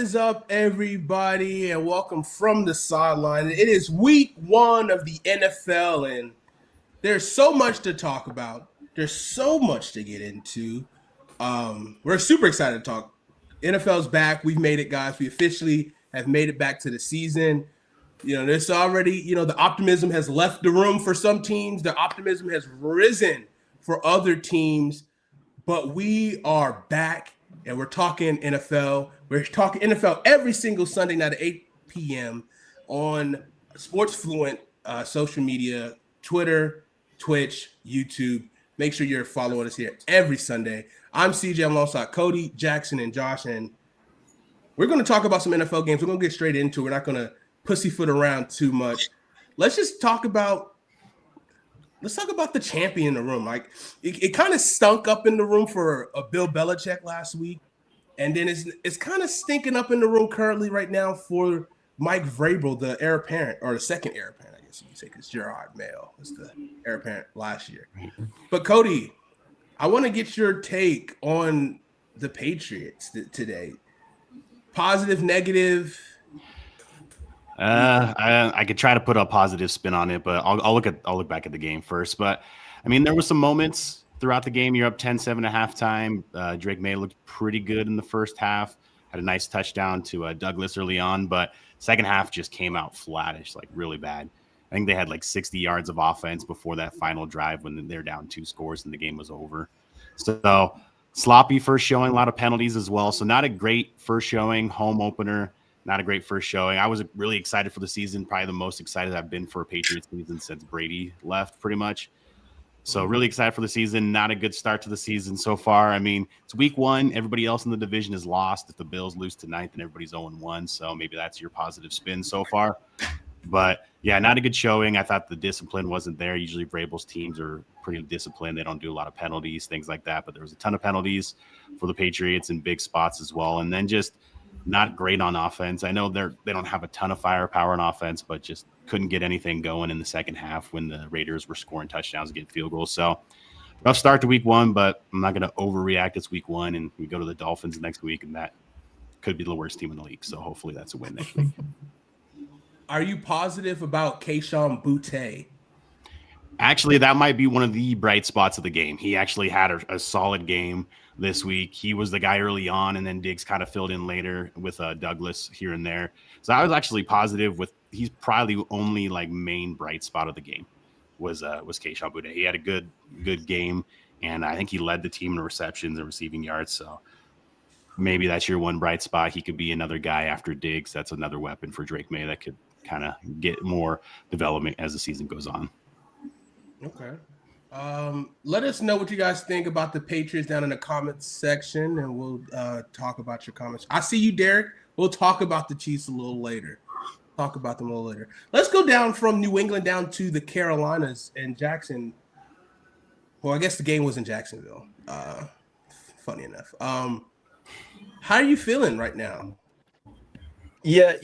is up, everybody, and welcome from the sideline. It is week 1 of the NFL, and there's so much to talk about. There's so much to get into. We're super excited to talk. NFL's back. We've made it, guys. We officially have made it back to the season. There's already, the optimism has left the room for some teams. The optimism has risen for other teams. But we are back, and we're talking NFL. We're talking NFL every single Sunday night at 8 p.m. on Sports Fluent social media, Twitter, Twitch, YouTube. Make sure you're following us here every Sunday. I'm CJ alongside Cody, Jackson, and Josh, and we're going to talk about some NFL games. We're going to get straight into it. We're not going to pussyfoot around too much. Let's talk about the champion in the room. Like it kind of stunk up in the room for a Bill Belichick last week, and then it's kind of stinking up in the room currently right now for Mike Vrabel, the heir apparent, or the second heir apparent, I guess you could say, because Gerard Mayo was the heir apparent last year. But Cody, I want to get your take on the Patriots today. Positive, negative. I could try to put a positive spin on it, but I'll look back at the game first. But I mean, there were some moments throughout the game. You're up 10-7 at halftime. Drake May looked pretty good in the first half. Had a nice touchdown to Douglas early on, but second half just came out flattish, like really bad. I think they had like 60 yards of offense before that final drive when they're down 2 scores and the game was over. So sloppy first showing, a lot of penalties as well. So not a great first showing, home opener. Not a great first showing. I was really excited for the season, probably the most excited I've been for a Patriots season since Brady left, pretty much. So really excited for the season. Not a good start to the season so far. I mean, it's week 1. Everybody else in the division is lost. If the Bills lose tonight, then everybody's 0-1. So maybe that's your positive spin so far. But, yeah, not a good showing. I thought the discipline wasn't there. Usually Vrabel's teams are pretty disciplined. They don't do a lot of penalties, things like that. But there was a ton of penalties for the Patriots in big spots as well. And then just not great on offense. I know they don't have a ton of firepower on offense, but just couldn't get anything going in the second half when the Raiders were scoring touchdowns and getting field goals. So rough start to week 1, but I'm not going to overreact. It's week 1, and we go to the Dolphins next week, and that could be the worst team in the league. So hopefully that's a win next week. Are you positive about Kayshon Boutte? Actually, that might be one of the bright spots of the game. He actually had a solid game this week. He was the guy early on, and then Diggs kind of filled in later with Douglas here and there. So I was actually positive with he's probably the only like main bright spot of the game was Kayshon Boutte. He had a good game, and I think he led the team in receptions and receiving yards. So maybe that's your one bright spot. He could be another guy after Diggs. That's another weapon for Drake May that could kind of get more development as the season goes on. Okay. Let us know what you guys think about the Patriots down in the comments section, and we'll talk about your comments. I see you, Derek. We'll talk about the Chiefs a little later. Let's go down from New England down to the Carolinas and Jackson. Well, I guess the game was in Jacksonville. Funny enough. How are you feeling right now? Yeah,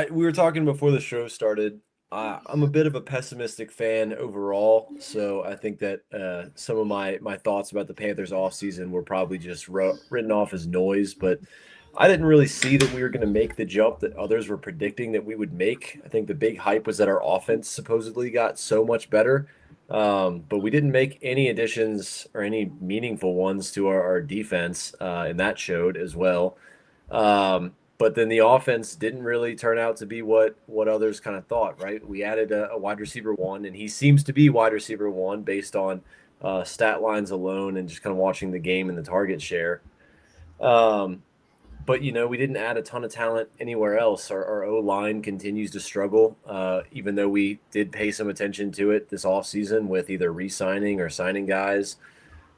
we were talking before the show started. I'm a bit of a pessimistic fan overall, so I think that some of my thoughts about the Panthers offseason were probably just written off as noise, but I didn't really see that we were going to make the jump that others were predicting that we would make. I think the big hype was that our offense supposedly got so much better, but we didn't make any additions or any meaningful ones to our defense, and that showed as well. But then the offense didn't really turn out to be what others kind of thought, right? We added a wide receiver 1, and he seems to be wide receiver 1 based on stat lines alone and just kind of watching the game and the target share. But, we didn't add a ton of talent anywhere else. Our O-line continues to struggle, even though we did pay some attention to it this offseason with either re-signing or signing guys.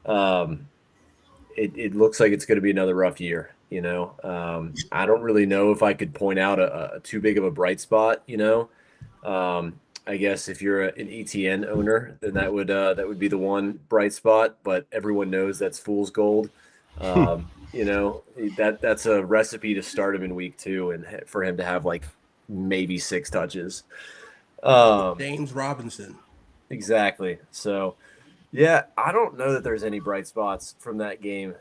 It looks like it's going to be another rough year. I don't really know if I could point out a too big of a bright spot. I guess if you're an ETN owner, then that would be the one bright spot. But everyone knows that's fool's gold. That's a recipe to start him in week 2 and for him to have like maybe 6 touches. James Robinson. Exactly. So, yeah, I don't know that there's any bright spots from that game.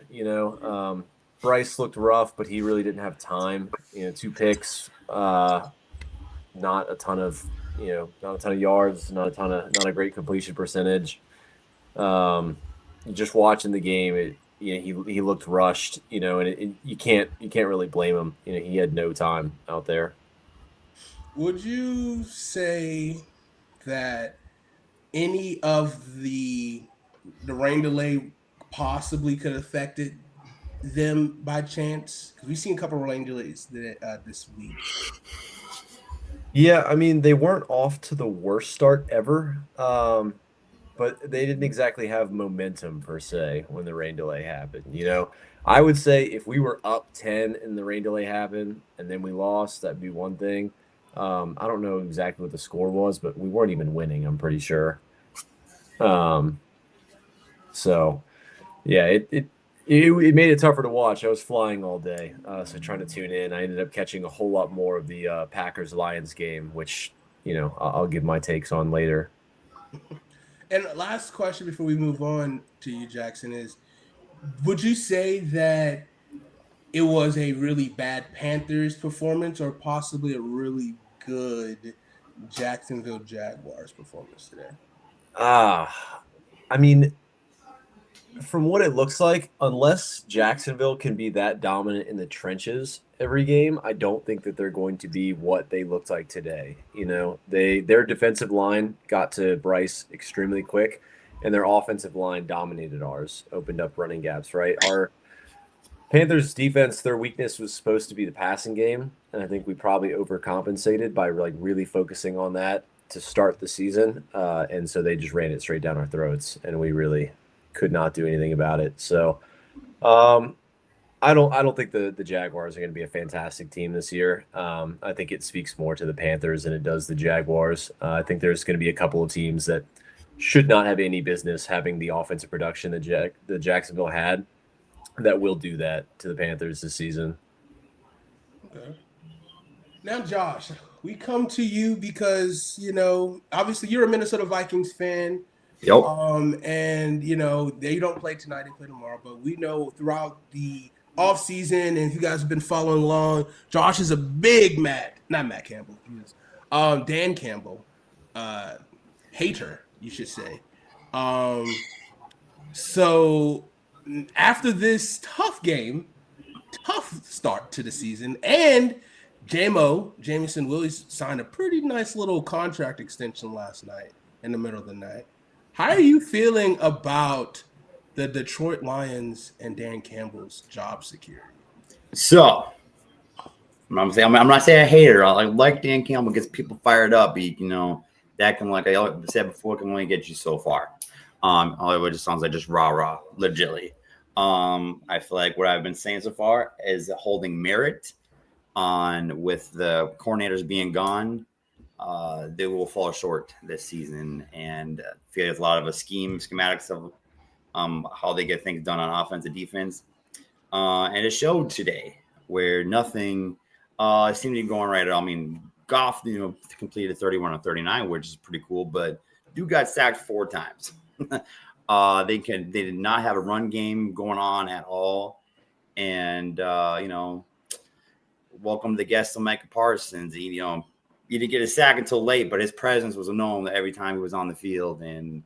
Bryce looked rough, but he really didn't have time. 2 picks, not a ton of yards, not a great completion percentage. Just watching the game, he looked rushed, and you can't really blame him. He had no time out there. Would you say that any of the rain delay possibly could have affected them by chance? Because we've seen a couple of rain delays this week. Yeah, I mean, they weren't off to the worst start ever, but they didn't exactly have momentum per se when the rain delay happened. I would say if we were up 10 and the rain delay happened and then we lost, that'd be one thing. I don't know exactly what the score was, but we weren't even winning, I'm pretty sure. So yeah, it made it tougher to watch. I was flying all day, so trying to tune in. I ended up catching a whole lot more of the Packers-Lions game, which I'll give my takes on later. And last question before we move on to you, Jackson, is would you say that it was a really bad Panthers performance or possibly a really good Jacksonville Jaguars performance today? I mean, from what it looks like, unless Jacksonville can be that dominant in the trenches every game, I don't think that they're going to be what they looked like today. Their defensive line got to Bryce extremely quick, and their offensive line dominated ours, opened up running gaps, right? Our Panthers defense, their weakness was supposed to be the passing game, and I think we probably overcompensated by really focusing on that to start the season, and so they just ran it straight down our throats, and we really could not do anything about it. So I don't think the Jaguars are going to be a fantastic team this year. I think it speaks more to the Panthers than it does the Jaguars. I think there's going to be a couple of teams that should not have any business having the offensive production that Jacksonville had that will do that to the Panthers this season. Okay. Now, Josh, we come to you because, obviously you're a Minnesota Vikings fan. Yep. And they don't play tonight, they play tomorrow, but we know throughout the offseason, and if you guys have been following along, Josh is a big Dan Campbell hater, you should say. So after this tough start to the season, and Jamison Willis signed a pretty nice little contract extension last night in the middle of the night. How are you feeling about the Detroit Lions and Dan Campbell's job security? So, I'm not saying a hater. I like Dan Campbell, gets people fired up. That can, like I said before, can only get you so far. It just sounds like just rah, legitly. I feel like what I've been saying so far is holding merit with the coordinators being gone. They will fall short this season, and feel there's a lot of schematics of how they get things done on offense and defense. And it showed today where nothing seemed to be going right at all. I mean, Goff, completed 31 of 39, which is pretty cool, but dude got sacked 4 times. They did not have a run game going on at all. And, welcome the guest to Micah Parsons. He didn't get a sack until late, but his presence was known every time he was on the field. And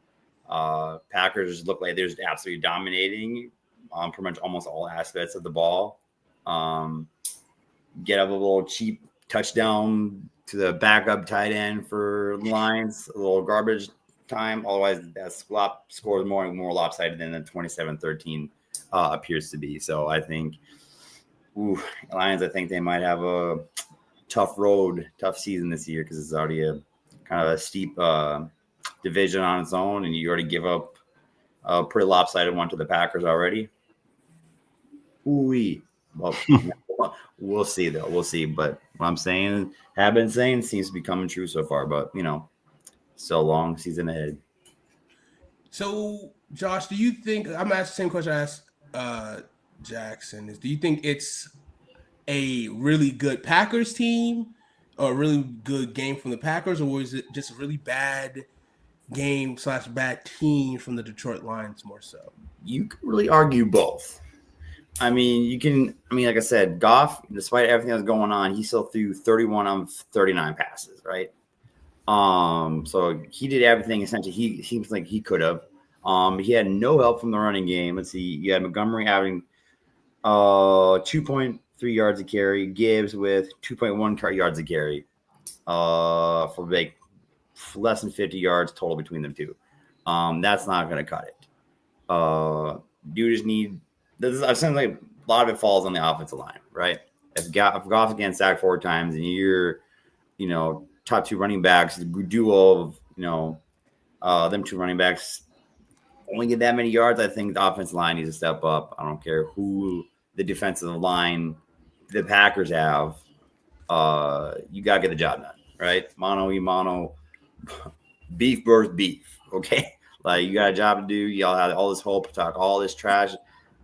Packers looked like they're just absolutely dominating pretty much almost all aspects of the ball. Get up a little cheap touchdown to the backup tight end for Lions, a little garbage time. Otherwise, that score is more lopsided than the 27-13 appears to be. So I think Lions, I think they might have a tough season this year because it's already a kind of a steep division on its own, and you already give up a pretty lopsided one to the Packers already. Well, we'll see though. We'll see. But what have been saying seems to be coming true so far. But so long season ahead. So, Josh, do you think I'm asking the same question I asked Jackson? Do you think it's a really good Packers team or a really good game from the Packers, or is it just a really bad game / bad team from the Detroit Lions more so? You could really argue both. I mean, you can. I mean, like I said, Goff, despite everything that's going on, he still threw 31 of 39 passes, right? So he did everything essentially. He seems like he could have. He had no help from the running game. Let's see, you had Montgomery having 2.3 yards a carry, Gibbs with 2.1 yards a carry, for like less than 50 yards total between them two. That's not going to cut it. You just need. I sounds like a lot of it falls on the offensive line, right? If Goff again sacked 4 times and you're, top 2 running backs, the duo of them 2 running backs only get that many yards, I think the offensive line needs to step up. I don't care who the defensive line the Packers have. You gotta get the job done, right? Mono e mono, beef versus beef. Okay, like you got a job to do. Y'all had all this hope, talk all this trash,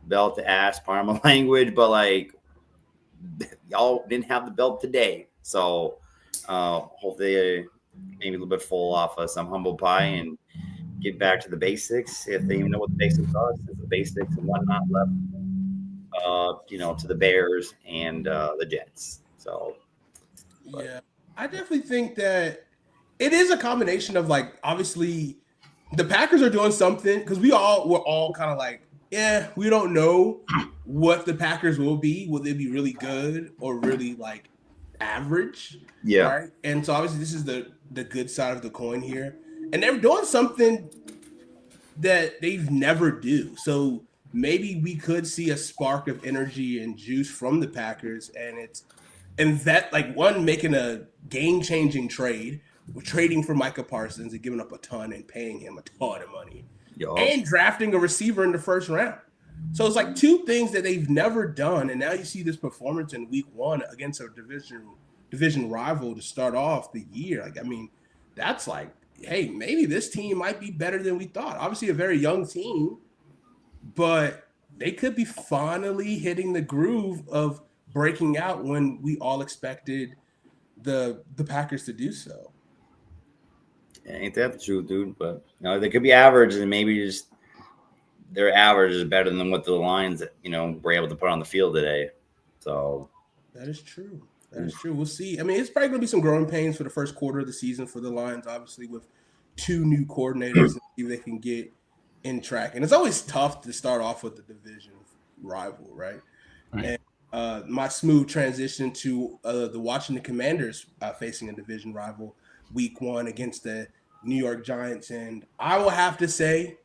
belt to ass, Parma language, but like y'all didn't have the belt today. So hopefully maybe a little bit full off of some humble pie and get back to the basics if they even know what the basics are. Since the basics and whatnot left, to the Bears and the Jets. So, yeah, I definitely think that it is a combination of like obviously the Packers are doing something because we're all kind of like, yeah, we don't know what the Packers will be. Will they be really good or really like average? yeah. Right. And so obviously this is the good side of the coin here. And they're doing something that they've never do. So maybe we could see a spark of energy and juice from the Packers. And that like one making a game-changing trade, trading for Micah Parsons and giving up a ton and paying him a ton of money. And drafting a receiver in the first round. So it's like 2 things that they've never done. And now you see this performance in week 1 against a division rival to start off the year. Like, I mean, that's like, hey, maybe this team might be better than we thought. Obviously a very young team, but they could be finally hitting the groove of breaking out when we all expected the Packers to do so. Ain't that the truth, dude? But they could be average, and maybe just their average is better than what the Lions, were able to put on the field today. So that is true. That is true. We'll see. I mean, it's probably going to be some growing pains for the first quarter of the season for the Lions, obviously with 2 new coordinators and see if they can get in track. And it's always tough to start off with the division rival, right? And my smooth transition to the Washington Commanders facing a division rival week 1 against the New York Giants. And I will have to say,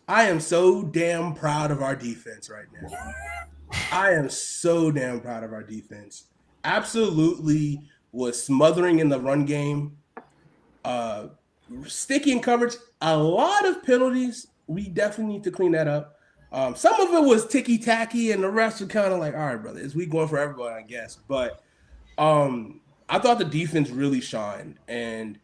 I am so damn proud of our defense right now. I am so damn proud of our defense. Absolutely was smothering in the run game. Sticky in coverage. A lot of penalties. We definitely need to clean that up. Some of it was ticky-tacky, and the rest were kind of like, all right, brother, it's week 1 for everyone, I guess. But I thought the defense really shined. And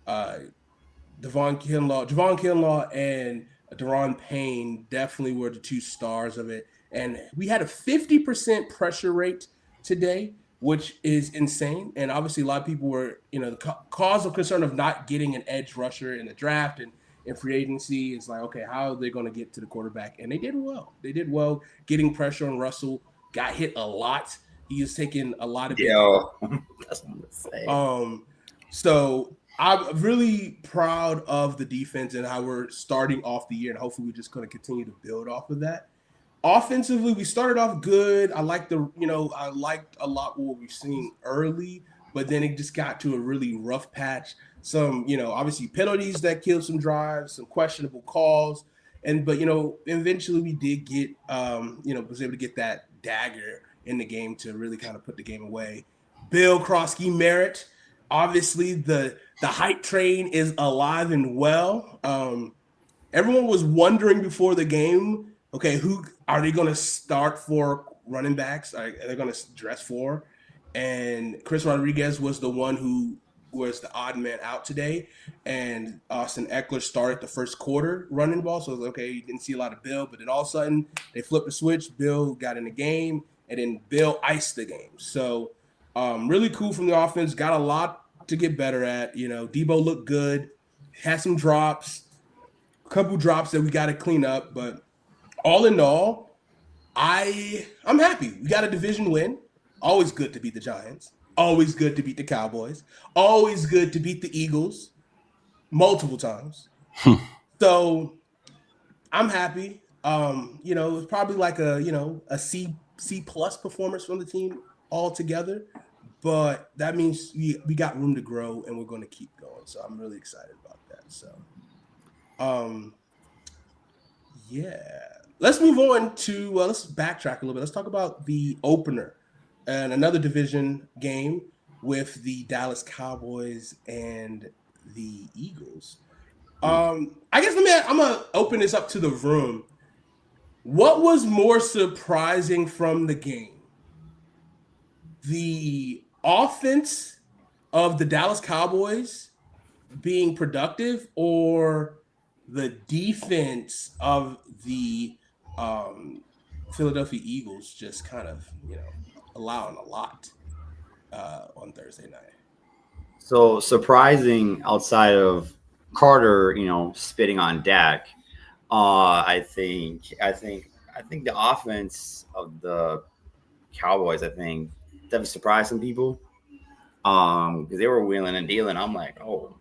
Javon Kinlaw and Daron Payne definitely were the 2 stars of it. And we had a 50% pressure rate today, which is insane. And obviously a lot of people were, the cause of concern of not getting an edge rusher in the draft and in free agency is like, okay, how are they going to get to the quarterback? And they did well. They did well getting pressure on Russell, got hit a lot. He is taking a lot of it. That's what I'm going to say. So I'm really proud of the defense and how we're starting off the year, and hopefully we're just going to continue to build off of that. Offensively, we started off good. I liked a lot what we've seen early, but then it just got to a really rough patch. Some, obviously penalties that killed some drives, some questionable calls, but eventually we did get, was able to get that dagger in the game to really kind of put the game away. Bill Krosky Merritt, obviously the hype train is alive and well. Everyone was wondering before the game, okay, who are they going to start for running backs? Are they going to dress for? And Chris Rodriguez was the one who was the odd man out today. And Austin Eckler started the first quarter running ball. So it was okay, you didn't see a lot of Bill, but then all of a sudden they flipped the switch. Bill got in the game, and then Bill iced the game. So really cool from the offense. Got a lot to get better at. Debo looked good, had some drops, a couple drops that we got to clean up, but all in all, I'm happy. We got a division win. Always good to beat the Giants. Always good to beat the Cowboys. Always good to beat the Eagles multiple times. So I'm happy. It's probably like a C plus performance from the team altogether. But that means we got room to grow and we're going to keep going. So I'm really excited about that. So, yeah. Let's move on to let's backtrack a little bit. Let's talk about the opener and another division game with the Dallas Cowboys and the Eagles. I guess I'm gonna open this up to the room. What was more surprising from the game? The offense of the Dallas Cowboys being productive, or the defense of the Philadelphia Eagles just kind of, allowing a lot on Thursday night? So surprising outside of Carter, spitting on Dak. I think the offense of the Cowboys, that surprised some people. Because they were wheeling and dealing. I'm like, oh,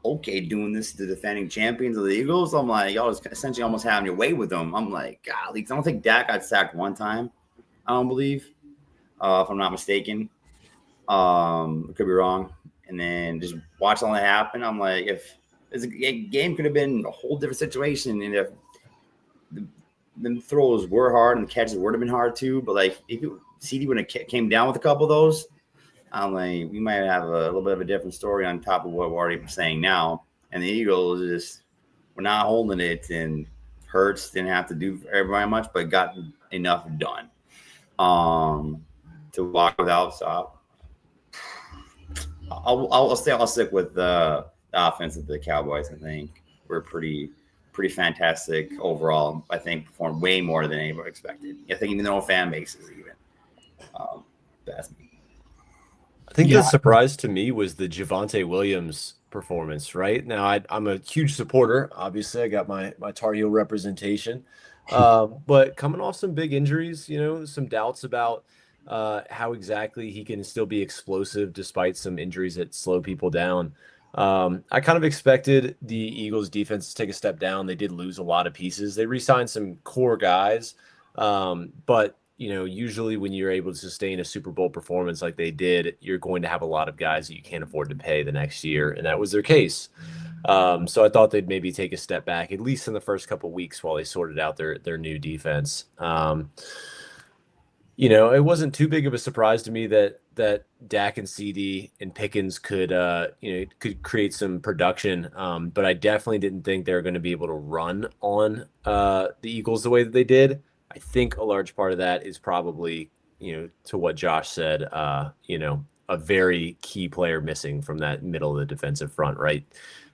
okay, doing this to the defending champions of the Eagles. I'm like, y'all was essentially almost having your way with them. I'm like, golly, 'cause I don't think Dak got sacked one time. I don't believe, if I'm not mistaken. Could be wrong. And then just watch all that happen. I'm like, if this game could have been a whole different situation, and if the throws were hard and the catches would have been hard too. But like, if CD would have came down with a couple of those, I'm like, we might have a little bit of a different story on top of what we're already saying now. And the Eagles just were not holding it, and Hurts didn't have to do very much, but got enough done to walk without. So I'll stick with the offense of the Cowboys. I think we're pretty fantastic overall. I think performed way more than anybody expected. I think even their own fan bases even. That's me. I think the surprise to me was the Javonte Williams performance. Right now, I'm a huge supporter. Obviously, I got my Tar Heel representation, but coming off some big injuries, some doubts about how exactly he can still be explosive despite some injuries that slow people down. I kind of expected the Eagles defense to take a step down. They did lose a lot of pieces. They re-signed some core guys, but usually when you're able to sustain a Super Bowl performance like they did, you're going to have a lot of guys that you can't afford to pay the next year, and that was their case. So I thought they'd maybe take a step back, at least in the first couple of weeks while they sorted out their new defense. It wasn't too big of a surprise to me that Dak and CD and Pickens could create some production, but I definitely didn't think they were going to be able to run on the Eagles the way that they did. I think a large part of that is probably, to what Josh said, a very key player missing from that middle of the defensive front, right?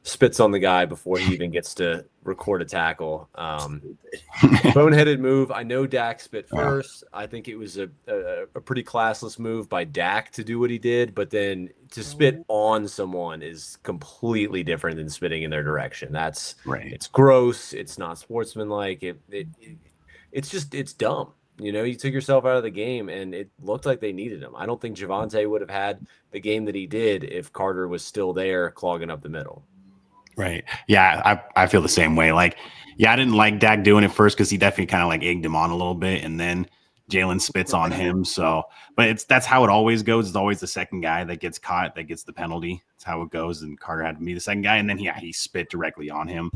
Spits on the guy before he even gets to record a tackle. Boneheaded move. I know Dak spit first. I think it was a pretty classless move by Dak to do what he did, but then to spit on someone is completely different than spitting in their direction. That's right. It's gross. It's not sportsmanlike. It's dumb. You took yourself out of the game, and it looked like they needed him. I don't think Javonte would have had the game that he did if Carter was still there clogging up the middle. Right. Yeah, I feel the same way. Like, I didn't like Dak doing it first because he definitely kind of like egged him on a little bit, and then Jalen spits on him. So, but that's how it always goes. It's always the second guy that gets caught, that gets the penalty. That's how it goes. And Carter had to be the second guy, and then he spit directly on him.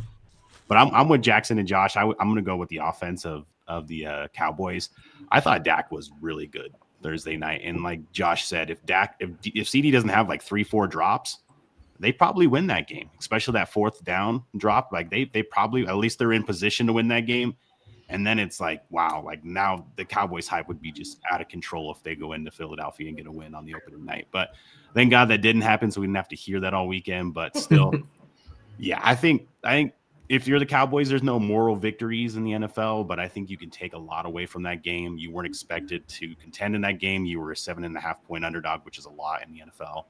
But I'm with Jackson and Josh. I'm going to go with the offense of the Cowboys. I thought Dak was really good Thursday night, and like Josh said, if CD doesn't have like 3-4 drops, they probably win that game, especially that fourth down drop. Like they probably, at least they're in position to win that game. And then it's like, wow, like now the Cowboys hype would be just out of control if they go into Philadelphia and get a win on the opening night. But thank God that didn't happen, so we didn't have to hear that all weekend. But still, yeah, I think if you're the Cowboys, there's no moral victories in the NFL, but I think you can take a lot away from that game. You weren't expected to contend in that game. You were a 7.5-point underdog, which is a lot in the NFL.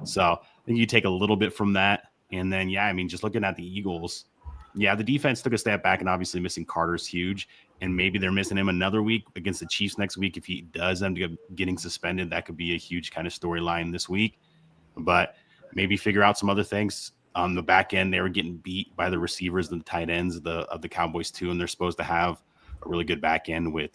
So I think you take a little bit from that. And then, just looking at the Eagles, Yeah, the defense took a step back, and obviously missing Carter's huge. And maybe they're missing him another week against the Chiefs next week. If he does end up getting suspended, that could be a huge kind of storyline this week. But maybe figure out some other things on the back end. They were getting beat by the receivers and the tight ends of the Cowboys too, and they're supposed to have a really good back end with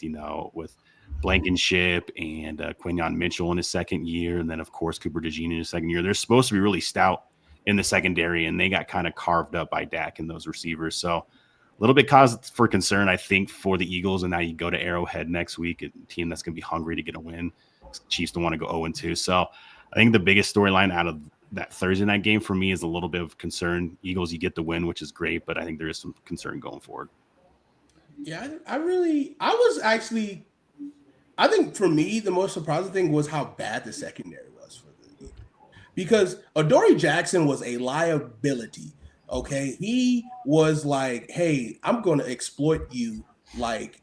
Blankenship and Quinyon Mitchell in his second year, and then of course Cooper DeJean in his second year. They're supposed to be really stout in the secondary, and they got kind of carved up by Dak and those receivers. So a little bit cause for concern, I think, for the Eagles. And now you go to Arrowhead next week, a team that's going to be hungry to get a win. Chiefs don't want to go 0-2. So I think the biggest storyline out of that Thursday night game for me is a little bit of concern. Eagles, you get the win, which is great, but I think there is some concern going forward. Yeah, I think for me, the most surprising thing was how bad the secondary was for the Eagles. Because Adoree Jackson was a liability. Okay. He was like, hey, I'm going to exploit you, like,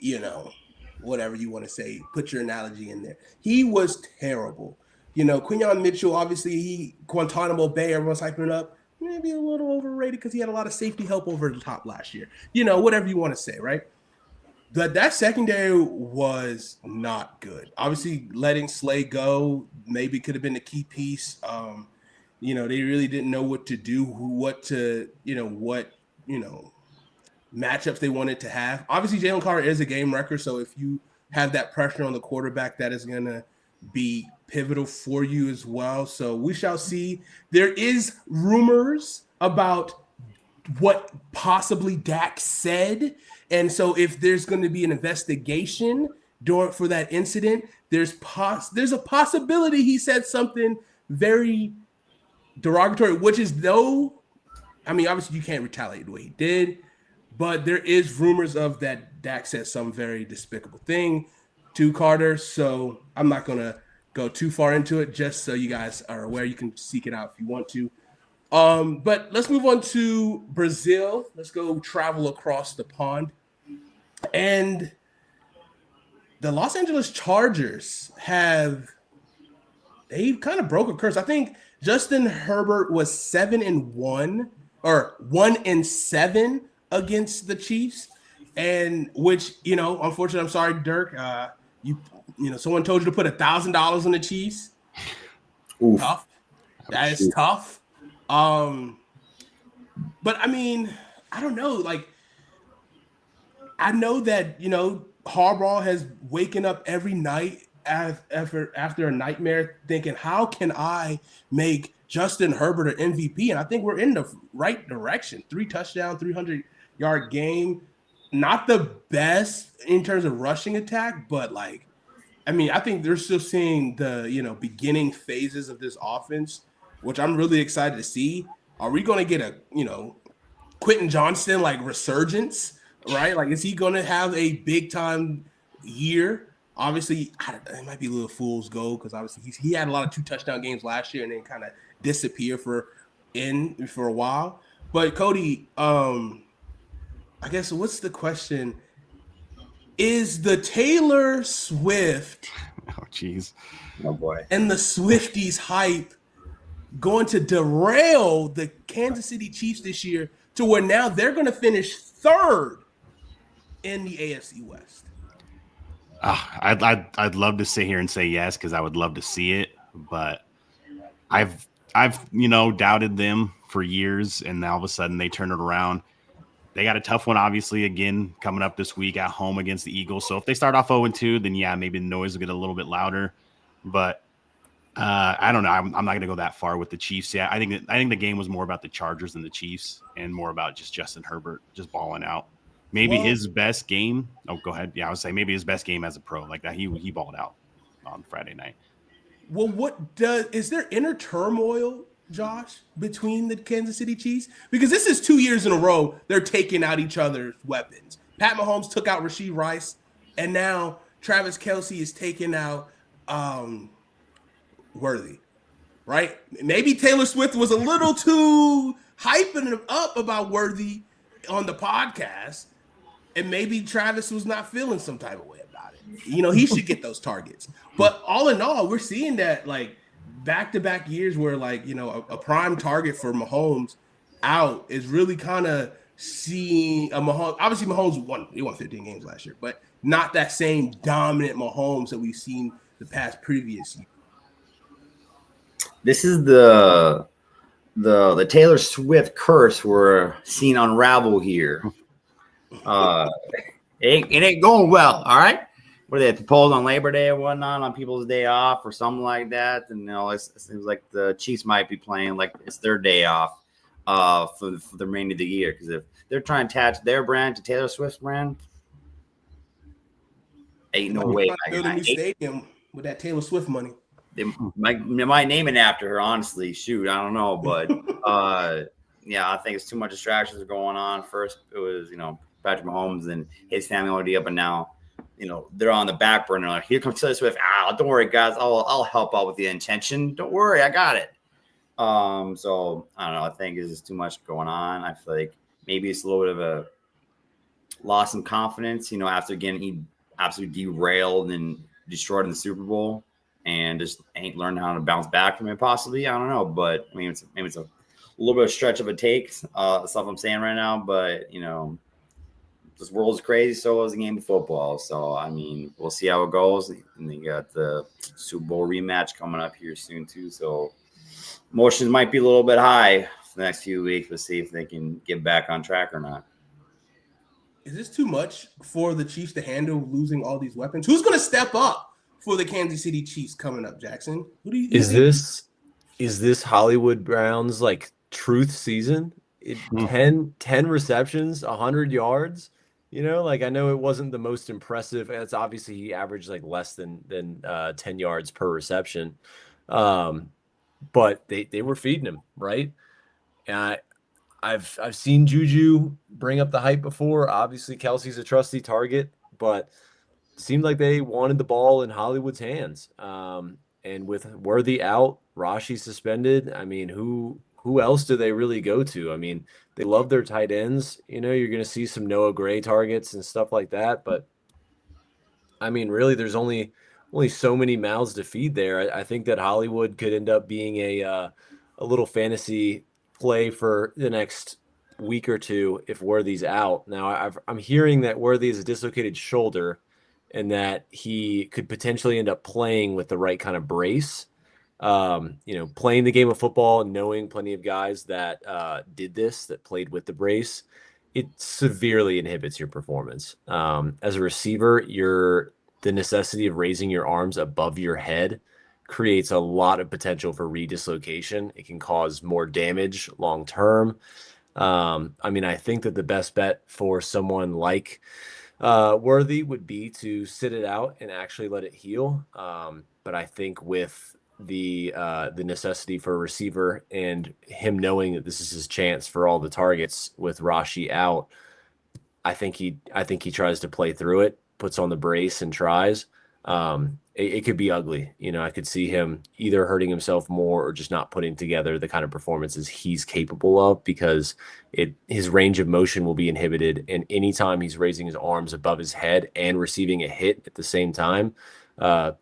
whatever you want to say, put your analogy in there. He was terrible. Quinyon Mitchell, obviously, Guantanamo Bay, everyone's hyping it up. Maybe a little overrated because he had a lot of safety help over the top last year. Whatever you want to say, right? But that secondary was not good. Obviously, letting Slay go maybe could have been the key piece. They really didn't know what to do, what matchups they wanted to have. Obviously, Jalen Carter is a game wrecker, so if you have that pressure on the quarterback, that is going to be pivotal for you as well. So we shall see. There is rumors about what possibly Dak said. And so if there's going to be an investigation for that incident, there's a possibility he said something very derogatory, which is obviously you can't retaliate the way he did, but there is rumors of that Dak said some very despicable thing to Carter. So I'm not going to go too far into it, just so you guys are aware. You can seek it out if you want to. But let's move on to Brazil. Let's go travel across the pond. And the Los Angeles Chargers they kind of broke a curse. I think Justin Herbert was 7-1 or 1-7 against the Chiefs. And which, unfortunately, I'm sorry, Dirk, someone told you to put $1,000 on the Chiefs. Oof. Tough. That is tough. But I mean, I don't know. Like, I know that, Harbaugh has waken up every night after a nightmare thinking, how can I make Justin Herbert an MVP? And I think we're in the right direction. 3 touchdown, 300-yard game. Not the best in terms of rushing attack, but I think they're still seeing the, beginning phases of this offense, which I'm really excited to see. Are we going to get a, Quentin Johnston resurgence, right? Is he going to have a big time year? Obviously, it might be a little fool's gold because obviously he had a lot of 2 touchdown games last year and then kind of disappear for a while. But Cody, I guess what's the question? Is the Taylor Swift oh boy, and the Swifties hype going to derail the Kansas City Chiefs this year to where now they're going to finish 3rd in the AFC West? I'd love to sit here and say yes because I would love to see it, but I've doubted them for years, and now all of a sudden they turn it around. They got a tough one, obviously, again, coming up this week at home against the Eagles. So if they start off 0-2, then yeah, maybe the noise will get a little bit louder. But I don't know. I'm not going to go that far with the Chiefs. Yeah, I think the game was more about the Chargers than the Chiefs, and more about just Justin Herbert just balling out. Maybe his best game. Oh, go ahead. Yeah, I would say maybe his best game as a pro, like that. He balled out on Friday night. Well, is there inner turmoil, Josh, between the Kansas City Chiefs? Because this is 2 years in a row they're taking out each other's weapons. Pat Mahomes took out Rashee Rice, and now Travis Kelce is taking out Worthy, right? Maybe Taylor Swift was a little too hyping him up about Worthy on the podcast, and maybe Travis was not feeling some type of way about it. He should get those targets. But all in all, we're seeing that back-to-back years where a prime target for Mahomes out is really kind of seeing a Mahomes. Obviously, Mahomes won. He won 15 games last year, but not that same dominant Mahomes that we've seen the past previous year. This is the Taylor Swift curse we're seeing unravel here. It ain't going well. All right. What are they proposed on Labor Day or whatnot, on people's day off or something like that? And it seems like the Chiefs might be playing like it's their day off for the remainder of the year, because if they're trying to attach their brand to Taylor Swift's brand, ain't no way. Build a new stadium with that Taylor Swift money. They might name it after her. Honestly, shoot, I don't know, but yeah, I think it's too much distractions going on. First, it was Patrick Mahomes and his family already up, and now they're on the back burner. Like, here comes Taylor Swift. Don't worry, guys. I'll help out with the intention. Don't worry, I got it. So I don't know. I think it's just too much going on. I feel like maybe it's a little bit of a loss in confidence. After getting he absolutely derailed and destroyed in the Super Bowl, and just ain't learned how to bounce back from it. Possibly, I don't know. But I mean, maybe it's a little bit of stretch of a take. Stuff I'm saying right now, but this world is crazy. So is the game of football. So, I mean, we'll see how it goes. And then you got the Super Bowl rematch coming up here soon, too. So, emotions might be a little bit high for the next few weeks. We'll see if they can get back on track or not. Is this too much for the Chiefs to handle, losing all these weapons? Who's going to step up for the Kansas City Chiefs coming up, Jackson? Is this Hollywood Brown's like truth season? 10 receptions, 100 yards. I know it wasn't the most impressive. It's obviously he averaged like less than 10 yards per reception. But they were feeding him, right? And I've seen Juju bring up the hype before. Obviously, Kelsey's a trusty target, but it seemed like they wanted the ball in Hollywood's hands. And with Worthy out, Rashi suspended, I mean, who else do they really go to? I mean, they love their tight ends. You're going to see some Noah Gray targets and stuff like that. But, I mean, really, there's only so many mouths to feed there. I think that Hollywood could end up being a little fantasy play for the next week or two if Worthy's out. Now, I'm hearing that Worthy is a dislocated shoulder and that he could potentially end up playing with the right kind of brace. Playing the game of football and knowing plenty of guys that that played with the brace, it severely inhibits your performance. As a receiver, the necessity of raising your arms above your head creates a lot of potential for redislocation. It can cause more damage long term. I think that the best bet for someone like Worthy would be to sit it out and actually let it heal. But I think with the necessity for a receiver and him knowing that this is his chance for all the targets with Rashi out, I think he tries to play through it, puts on the brace and tries. It could be ugly. I could see him either hurting himself more or just not putting together the kind of performances he's capable of, because his range of motion will be inhibited. And anytime he's raising his arms above his head and receiving a hit at the same time,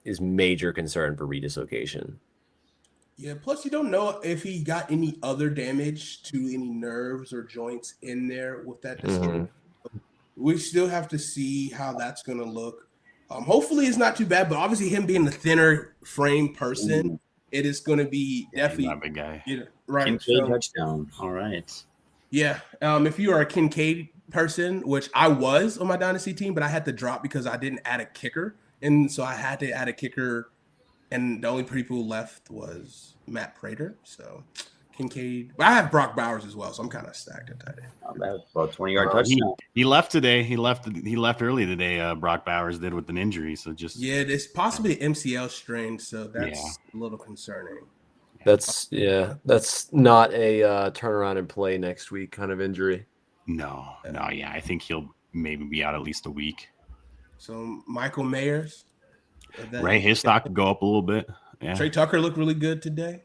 is major concern for redislocation. Yeah, plus you don't know if he got any other damage to any nerves or joints in there with that dislocation. We still have to see how that's going to look. Hopefully it's not too bad, but obviously him being a thinner frame person, it is going to be definitely not a big guy. Right. Kincaid touchdown. All right. Yeah. If you are a Kincaid person, which I was on my dynasty team, but I had to drop because I didn't add a kicker. And so I had to add a kicker, and the only people left was Matt Prater. So Kincaid. But I have Brock Bowers as well, so I'm kind of stacked at tight end. About 20-yard touchdown. He left today. He left early today. Brock Bowers did with an injury. So it's possibly an MCL strain, so that's a little concerning. That's not a turnaround and play next week kind of injury. No. Yeah, I think he'll maybe be out at least a week. So Michael Mayers, right? His stock could go up a little bit. Yeah. Trey Tucker looked really good today.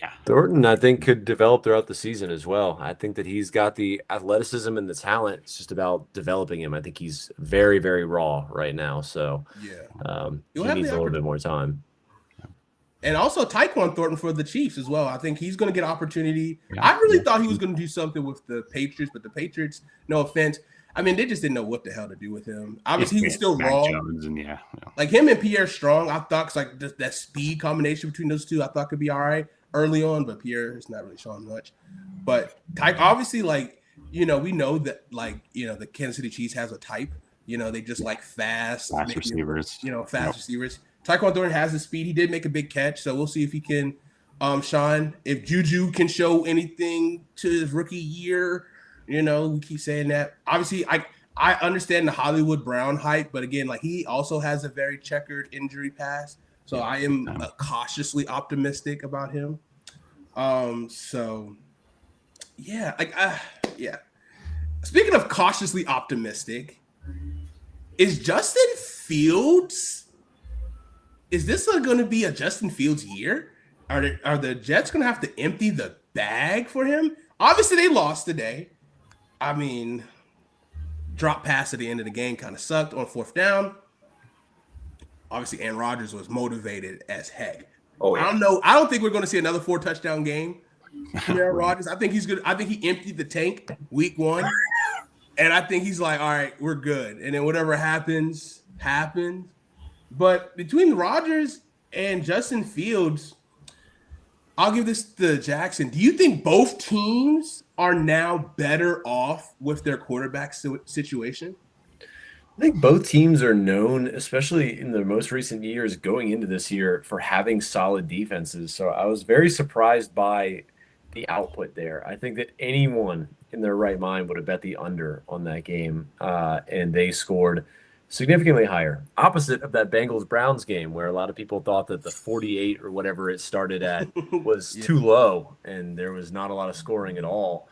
Yeah. Thornton, I think, could develop throughout the season as well. I think that he's got the athleticism and the talent. It's just about developing him. I think he's very, very raw right now. So he needs a little bit more time. And also Tyquan Thornton for the Chiefs as well. I think he's going to get opportunity. Yeah, I really thought he was going to do something with the Patriots, but the Patriots, no offense, I mean, they just didn't know what the hell to do with him. Obviously, he was still Mac raw. Jones and Like him and Pierre Strong, I thought cause like that speed combination between those two, I thought could be all right early on, but Pierre is not really showing much. But Tyke, obviously, like, we know that, like, the Kansas City Chiefs has a type. They just like fast receivers. Fast receivers. Tyquan Thornton has the speed. He did make a big catch, so we'll see if he can shine. If Juju can show anything to his rookie year, we keep saying that. Obviously, I understand the Hollywood Brown hype, but again, like he also has a very checkered injury past, so I am cautiously optimistic about him. So yeah, yeah. Speaking of cautiously optimistic, is Justin Fields? Is this going to be a Justin Fields year? Are the Jets going to have to empty the bag for him? Obviously, they lost today. I mean, drop pass at the end of the game kind of sucked on 4th down. Obviously, Aaron Rodgers was motivated as heck. Oh, yeah. I don't know. I don't think we're going to see another 4-touchdown game from Aaron Rodgers. I think he's good. I think he emptied the tank week 1. And I think he's like, all right, we're good. And then whatever happens, happens. But between Rodgers and Justin Fields, I'll give this to Jackson. Do you think both teams are now better off with their quarterback situation? I think both teams are known, especially in the most recent years going into this year, for having solid defenses. So I was very surprised by the output there. I think that anyone in their right mind would have bet the under on that game, and they scored significantly higher. Opposite of that Bengals-Browns game, where a lot of people thought that the 48 or whatever it started at was too low, and there was not a lot of scoring at all.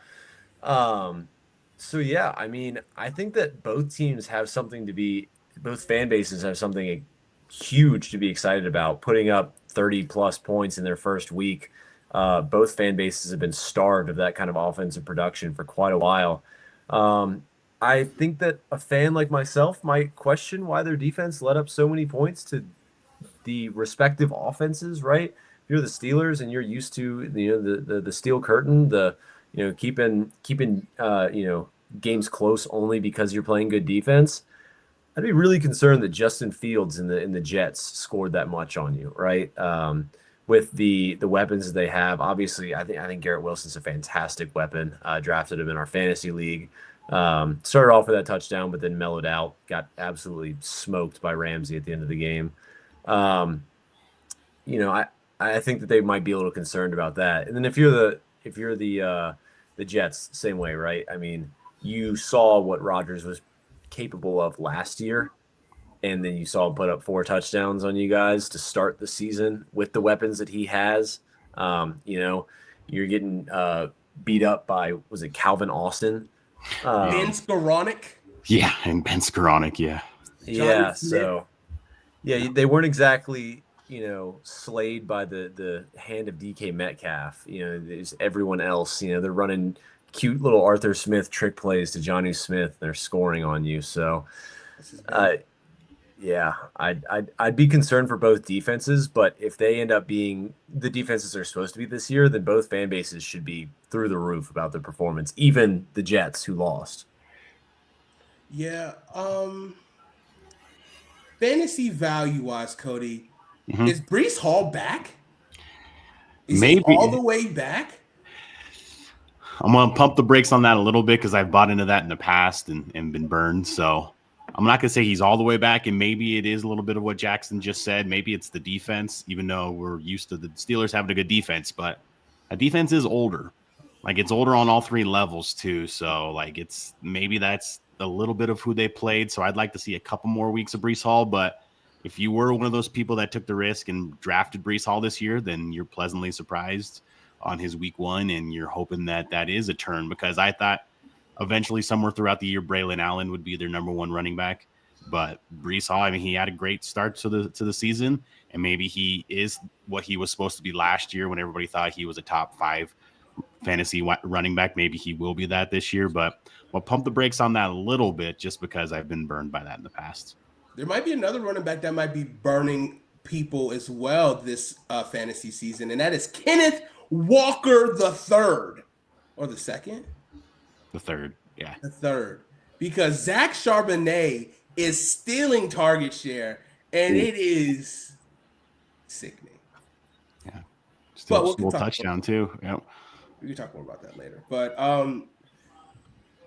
So yeah, I mean, I think that both teams have something to be, both fan bases have something huge to be excited about. Putting up 30-plus points in their first week. Both fan bases have been starved of that kind of offensive production for quite a while. I think that a fan like myself might question why their defense let up so many points to the respective offenses, right? If you're the Steelers and you're used to the steel curtain, keeping games close only because you're playing good defense, I'd be really concerned that Justin Fields and the Jets scored that much on you, right? With the weapons that they have, obviously, I think Garrett Wilson's a fantastic weapon. Drafted him in our fantasy league. Started off with that touchdown, but then mellowed out. Got absolutely smoked by Ramsey at the end of the game. I think that they might be a little concerned about that. And then if you're the Jets, same way, right? I mean, you saw what Rodgers was capable of last year, and then you saw him put up 4 touchdowns on you guys to start the season with the weapons that he has. You're getting beat up by, was it Calvin Austin? Ben Skoranek? Yeah, and Ben Skoranek, yeah. Yeah, so they weren't exactly, slayed by the hand of DK Metcalf. There's everyone else, they're running cute little Arthur Smith trick plays to Johnny Smith. They're scoring on you. So, I'd be concerned for both defenses, but if they end up being the defenses they're supposed to be this year, then both fan bases should be through the roof about their performance, even the Jets who lost. Yeah. Fantasy value-wise, Cody, is Breece Hall back? Is he all the way back? I'm going to pump the brakes on that a little bit because I've bought into that in the past and been burned. So I'm not going to say he's all the way back, and maybe it is a little bit of what Jackson just said. Maybe it's the defense, even though we're used to the Steelers having a good defense. But a defense is older. Like, it's older on all 3 levels, too. So, like, maybe that's a little bit of who they played. So I'd like to see a couple more weeks of Breece Hall. But if you were one of those people that took the risk and drafted Breece Hall this year, then you're pleasantly surprised on his week 1, and you're hoping that is a turn, because I thought eventually somewhere throughout the year Braylon Allen would be their number 1 running back. But Breece Hall, I mean, he had a great start to the season, and maybe he is what he was supposed to be last year when everybody thought he was a top 5 fantasy running back. Maybe he will be that this year, but we'll pump the brakes on that a little bit just because I've been burned by that in the past. There might be another running back that might be burning people as well this fantasy season, and that is Kenneth Walker the third or the second. The third, yeah. The third, because Zach Charbonnet is stealing target share, and it is sickening. Yeah. But Still touchdown too. Yep. We can talk more about that later. But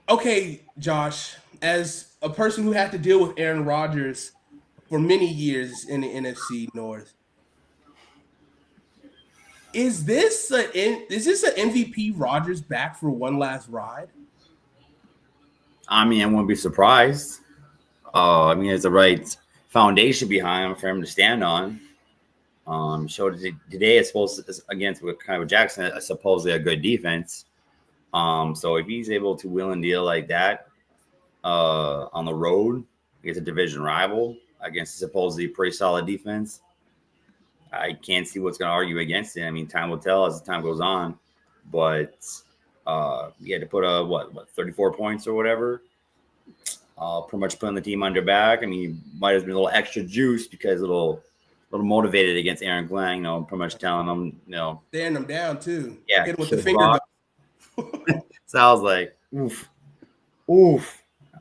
okay, Josh, as a person who had to deal with Aaron Rodgers for many years in the NFC North, is this an MVP Rodgers back for one last ride? I mean, I wouldn't be surprised. I mean, it's the right foundation behind him for him to stand on. Showed today, it's supposed to, against kind of Jackson, supposedly a good defense. So if he's able to wheel and deal like that on the road against a division rival, against a supposedly pretty solid defense, I can't see what's going to argue against it. I mean, time will tell as the time goes on. But he had to put what 34 points or whatever. Pretty much putting the team on their back. I mean, he might have been a little extra juice because a little motivated against Aaron Glenn. You know, pretty much telling him, staring him down too. Yeah, hit him with the finger. So I was like, oof.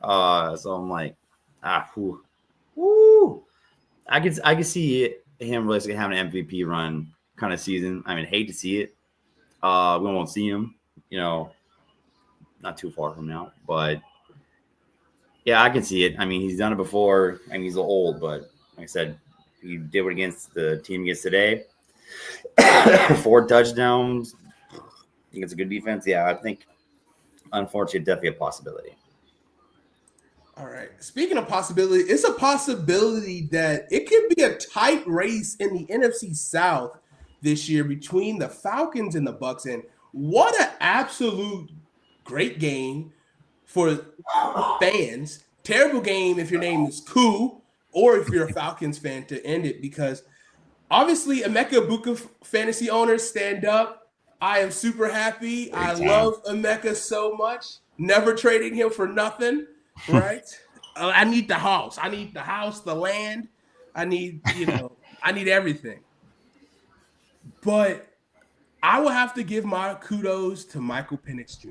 So I'm like, whoo. I could see him really having an MVP run kind of season. I mean, hate to see it. We won't see him, not too far from now, but yeah, I can see it. I mean, he's done it before. I mean, he's old, but like I said, he did it against the team against today. 4 touchdowns. I think it's a good defense. Yeah, I think, unfortunately, definitely a possibility. All right. Speaking of possibility, it's a possibility that it could be a tight race in the NFC South this year between the Falcons and the Bucs. And what an absolute great game for fans. Terrible game if your name is Koo or if you're a Falcons fan to end it, because obviously Emeka Egbuka fantasy owners stand up. I am super happy. I love Emeka so much. Never trading him for nothing. Right? I need the house. I need the house, the land. I need, I need everything. But I will have to give my kudos to Michael Penix Jr.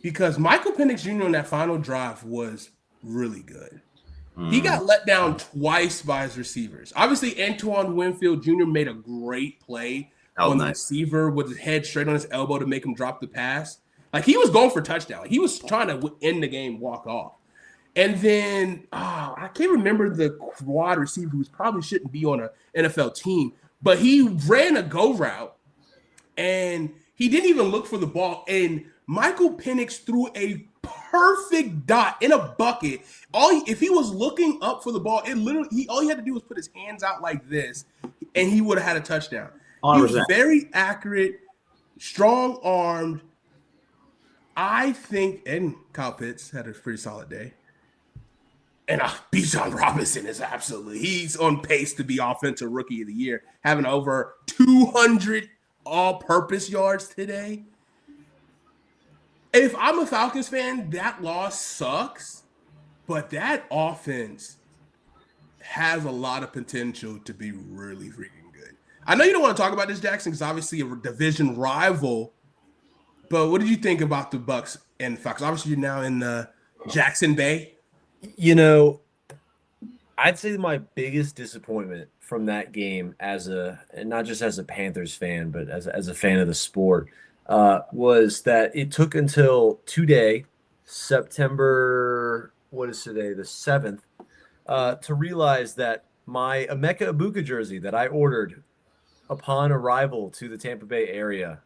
because Michael Penix Jr. on that final drive was really good. He got let down twice by his receivers. Obviously, Antoine Winfield Jr. made a great play on the receiver with his head straight on his elbow to make him drop the pass. Like, he was going for touchdown. He was trying to end the game, walk off. And then, I can't remember the wide receiver who probably shouldn't be on an NFL team, but he ran a go route, and he didn't even look for the ball. And Michael Penix threw a perfect dot in a bucket. If he was looking up for the ball, all he had to do was put his hands out like this, and he would have had a touchdown. 100%. He was very accurate, strong-armed. I think, and Kyle Pitts had a pretty solid day. And Bijan Robinson is he's on pace to be Offensive Rookie of the Year, having over 200 all-purpose yards today. If I'm a Falcons fan, that loss sucks, but that offense has a lot of potential to be really freaking good. I know you don't want to talk about this, Jackson, because obviously a division rival, but what did you think about the Bucs and Falcons? Obviously, you're now in the Jackson Bay. I'd say my biggest disappointment from that game and not just as a Panthers fan, but as a fan of the sport, was that it took until today, September, what is today, the 7th, to realize that my Emeka Egbuka jersey that I ordered upon arrival to the Tampa Bay area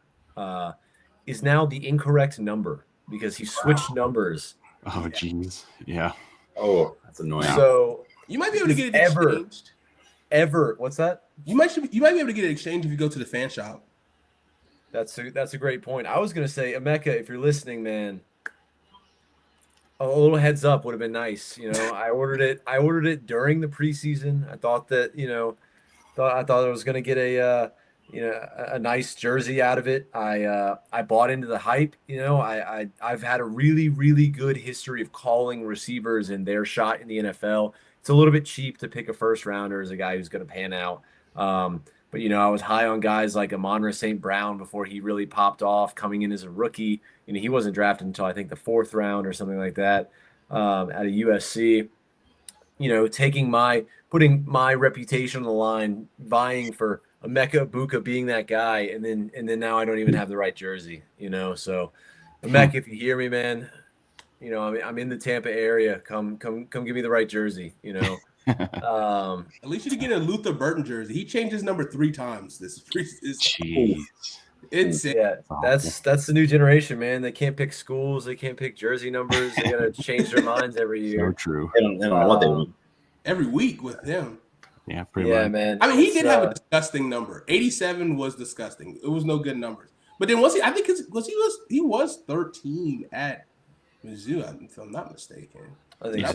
is now the incorrect number because he switched numbers. Oh, jeez. Yeah. Oh, that's annoying. So you might be able to get it exchanged. What's that? You might be able to get it exchanged if you go to the fan shop. That's a great point. I was gonna say, Emeka, if you're listening, man, a little heads up would have been nice. I ordered it during the preseason. I thought that I thought I was gonna get a nice jersey out of it. I bought into the hype. I've had a really, really good history of calling receivers and their shot in the NFL. it's a little bit cheap to pick a first rounder as a guy who's going to pan out. But I was high on guys like Amon-Ra St. Brown before he really popped off coming in as a rookie. He wasn't drafted until I think the 4th round or something like that out of USC. Putting my reputation on the line, vying for Emeka Egbuka being that guy, and then now I don't even have the right jersey. So Emeka, if you hear me, man, I'm in the Tampa area. Come give me the right jersey. At least you did get a Luther Burton jersey. He changed his number 3 times this Jeez. It's Yeah, that's the new generation, man. They can't pick schools. They can't pick jersey numbers. They got to change their minds every year. So true. They don't know what they do. every week with him. Yeah, pretty much. Man. I mean, he did have a disgusting number. 87 was disgusting. It was no good numbers. But then I think he was 13 at Mizzou, if I'm not mistaken. I think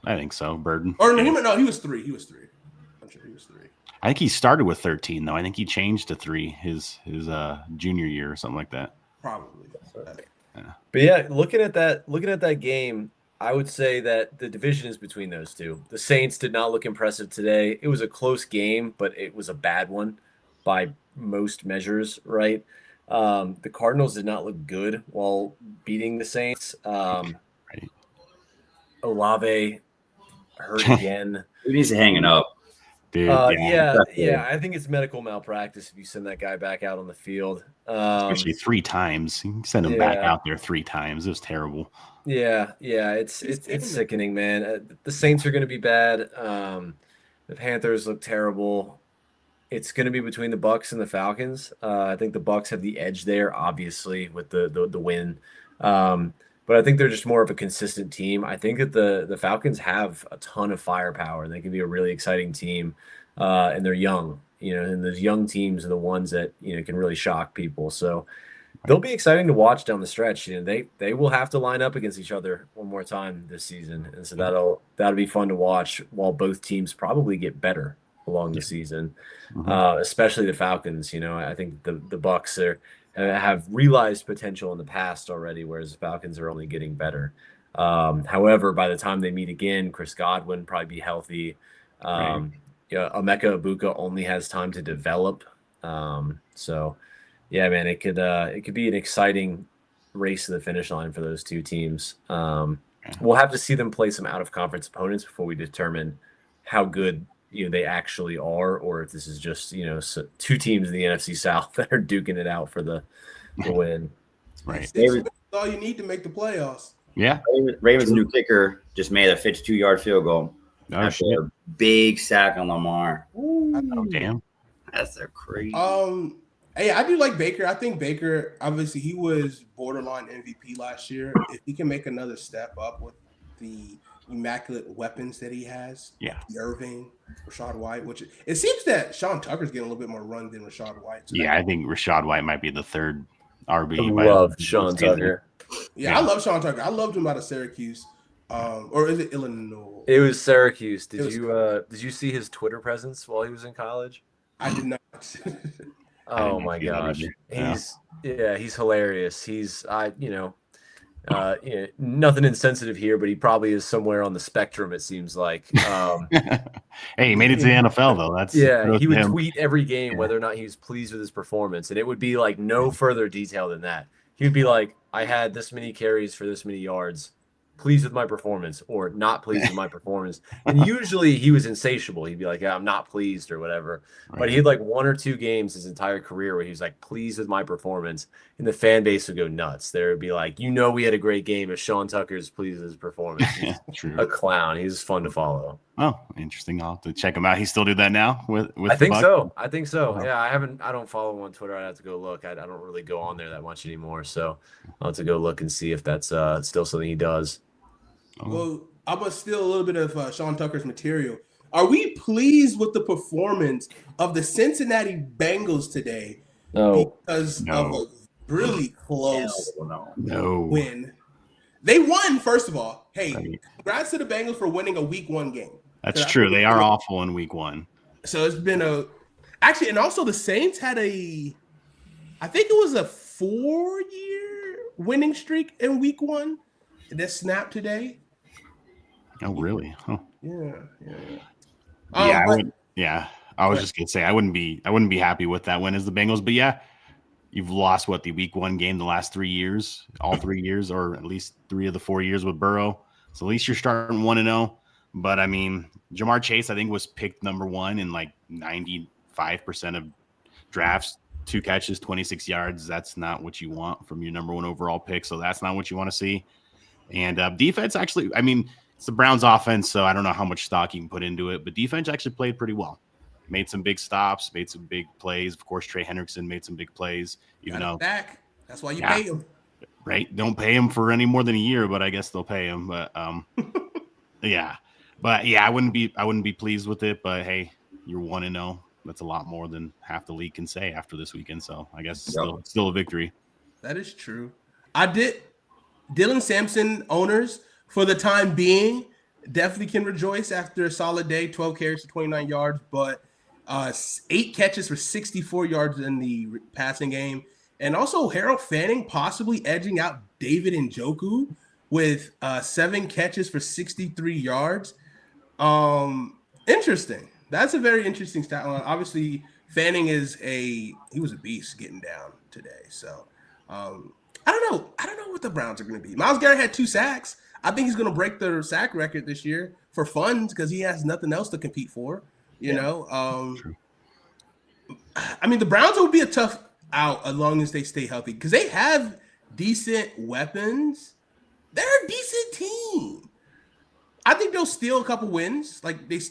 I think so. Burden. Or no, he was 3. I'm sure he was 3. I think he started with 13 though. I think he changed to 3 his junior year or something like that. Probably. But yeah, looking at that game, I would say that the division is between those two. The Saints did not look impressive today. It was a close game, but it was a bad one by most measures, right? The Cardinals did not look good while beating the Saints. Right. Olave hurt again. He needs to hang it up. Dude, yeah. I think it's medical malpractice if you send that guy back out on the field. Especially 3 times. You can send him back out there 3 times. It was terrible. Yeah. It's sickening, man. The Saints are going to be bad. The Panthers look terrible. It's going to be between the Bucs and the Falcons. I think the Bucs have the edge there, obviously, with the win. But I think they're just more of a consistent team. I think that the Falcons have a ton of firepower, and they can be a really exciting team. And they're young, and those young teams are the ones that can really shock people. So they'll be exciting to watch down the stretch. They will have to line up against each other one more time this season, and so that'll be fun to watch. While both teams probably get better along the season, especially the Falcons. I think the Bucs have realized potential in the past already, whereas the Falcons are only getting better. However, by the time they meet again, Chris Godwin probably be healthy. Emeka Egbuka only has time to develop. So yeah, man, it could be an exciting race to the finish line for those two teams. We'll have to see them play some out of conference opponents before we determine how good they actually are, or if this is just 2 teams in the NFC South that are duking it out for the win. Right. That's all you need to make the playoffs. Yeah. Ravens' new kicker just made a 52-yard field goal. After a big sack on Lamar. Oh, damn. That's a crazy. Hey, I do like Baker. I think Baker, obviously, he was borderline MVP last year. If he can make another step up with the immaculate weapons that he has, Irving, Rashad White, which it seems that Sean Tucker's getting a little bit more run than Rashad White. So I think Rashad White might be the 3rd RB. I love Sean Tucker. Yeah, I love Sean Tucker. I loved him out of Syracuse. Or is it Illinois? It was Syracuse. Did you see his Twitter presence while he was in college? I did not. Oh my gosh. He's hilarious. He's nothing insensitive here, but he probably is somewhere on the spectrum, it seems like. Hey, he made it to the NFL though. He would tweet every game whether or not he was pleased with his performance, and it would be like no further detail than that. He would be like, I had this many carries for this many yards, pleased with my performance, or not pleased with my performance. And usually he was insatiable. He'd be like, I'm not pleased or whatever. Right. But he had like 1 or 2 games his entire career where he was like pleased with my performance, and the fan base would go nuts. There would be like, we had a great game if Sean Tucker's pleased with his performance. He's a clown. He's fun to follow. Oh, interesting. I'll have to check him out. He still do that now with I think so. Yeah, I don't follow him on Twitter. I'd have to go look. I don't really go on there that much anymore. So I'll have to go look and see if that's still something he does. Well, I'm going to steal a little bit of Sean Tucker's material. Are we pleased with the performance of the Cincinnati Bengals today? No. Because of a really close win. They won, first of all. Hey, congrats to the Bengals for winning a Week 1 game. That's true. They are awful in Week 1. So it's been actually, and also the Saints had I think it was a 4-year winning streak in Week 1 that snapped today. Oh, really? Huh. Yeah. Yeah, I But would. Yeah, I was just gonna say I wouldn't be happy with that win as the Bengals. But yeah, you've lost the week 1 game the last 3 years, all 3 years, or at least 3 of the 4 years with Burrow. So at least you're starting 1-0. But I mean, Jamar Chase, I think, was picked number 1 in like 95% of drafts. 2 catches, 26 yards. That's not what you want from your number 1 overall pick. So that's not what you want to see. And defense actually, I mean, it's the Browns offense, so I don't know how much stock you can put into it, but defense actually played pretty well. Made some big stops, made some big plays. Of course, Trey Hendrickson made some big plays, even though back. That's why you pay him. Right? Don't pay him for any more than a year, but I guess they'll pay him. But yeah. But yeah, I wouldn't be pleased with it. But hey, you're 1-0. That's a lot more than half the league can say after this weekend. So I guess still a victory. That is true. Dylan Sampson owners, for the time being, definitely can rejoice after a solid day, 12 carries for 29 yards, but 8 catches for 64 yards in the passing game. And also Harold Fanning possibly edging out David Njoku with 7 catches for 63 yards. Interesting. That's a very interesting stat line. Obviously, Fanning he was a beast getting down today. So I don't know what the Browns are going to be. Myles Garrett had 2 sacks. I think he's going to break the sack record this year for funds because he has nothing else to compete for. You know, I mean, the Browns will be a tough out as long as they stay healthy because they have decent weapons. They're a decent team. I think they'll steal a couple wins. Like the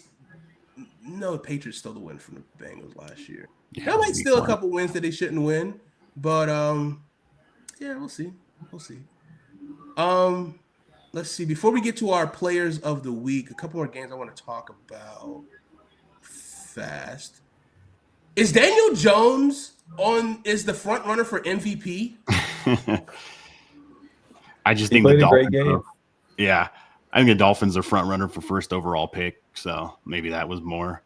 Patriots stole the win from the Bengals last year. They might steal a couple wins that they shouldn't win, but yeah, we'll see. Let's see. Before we get to our players of the week, a couple more games I want to talk about fast. Is Daniel Jones is the front runner for MVP? I just think the Dolphins. Yeah, I think the Dolphins are front runner for first overall pick. So maybe that was more.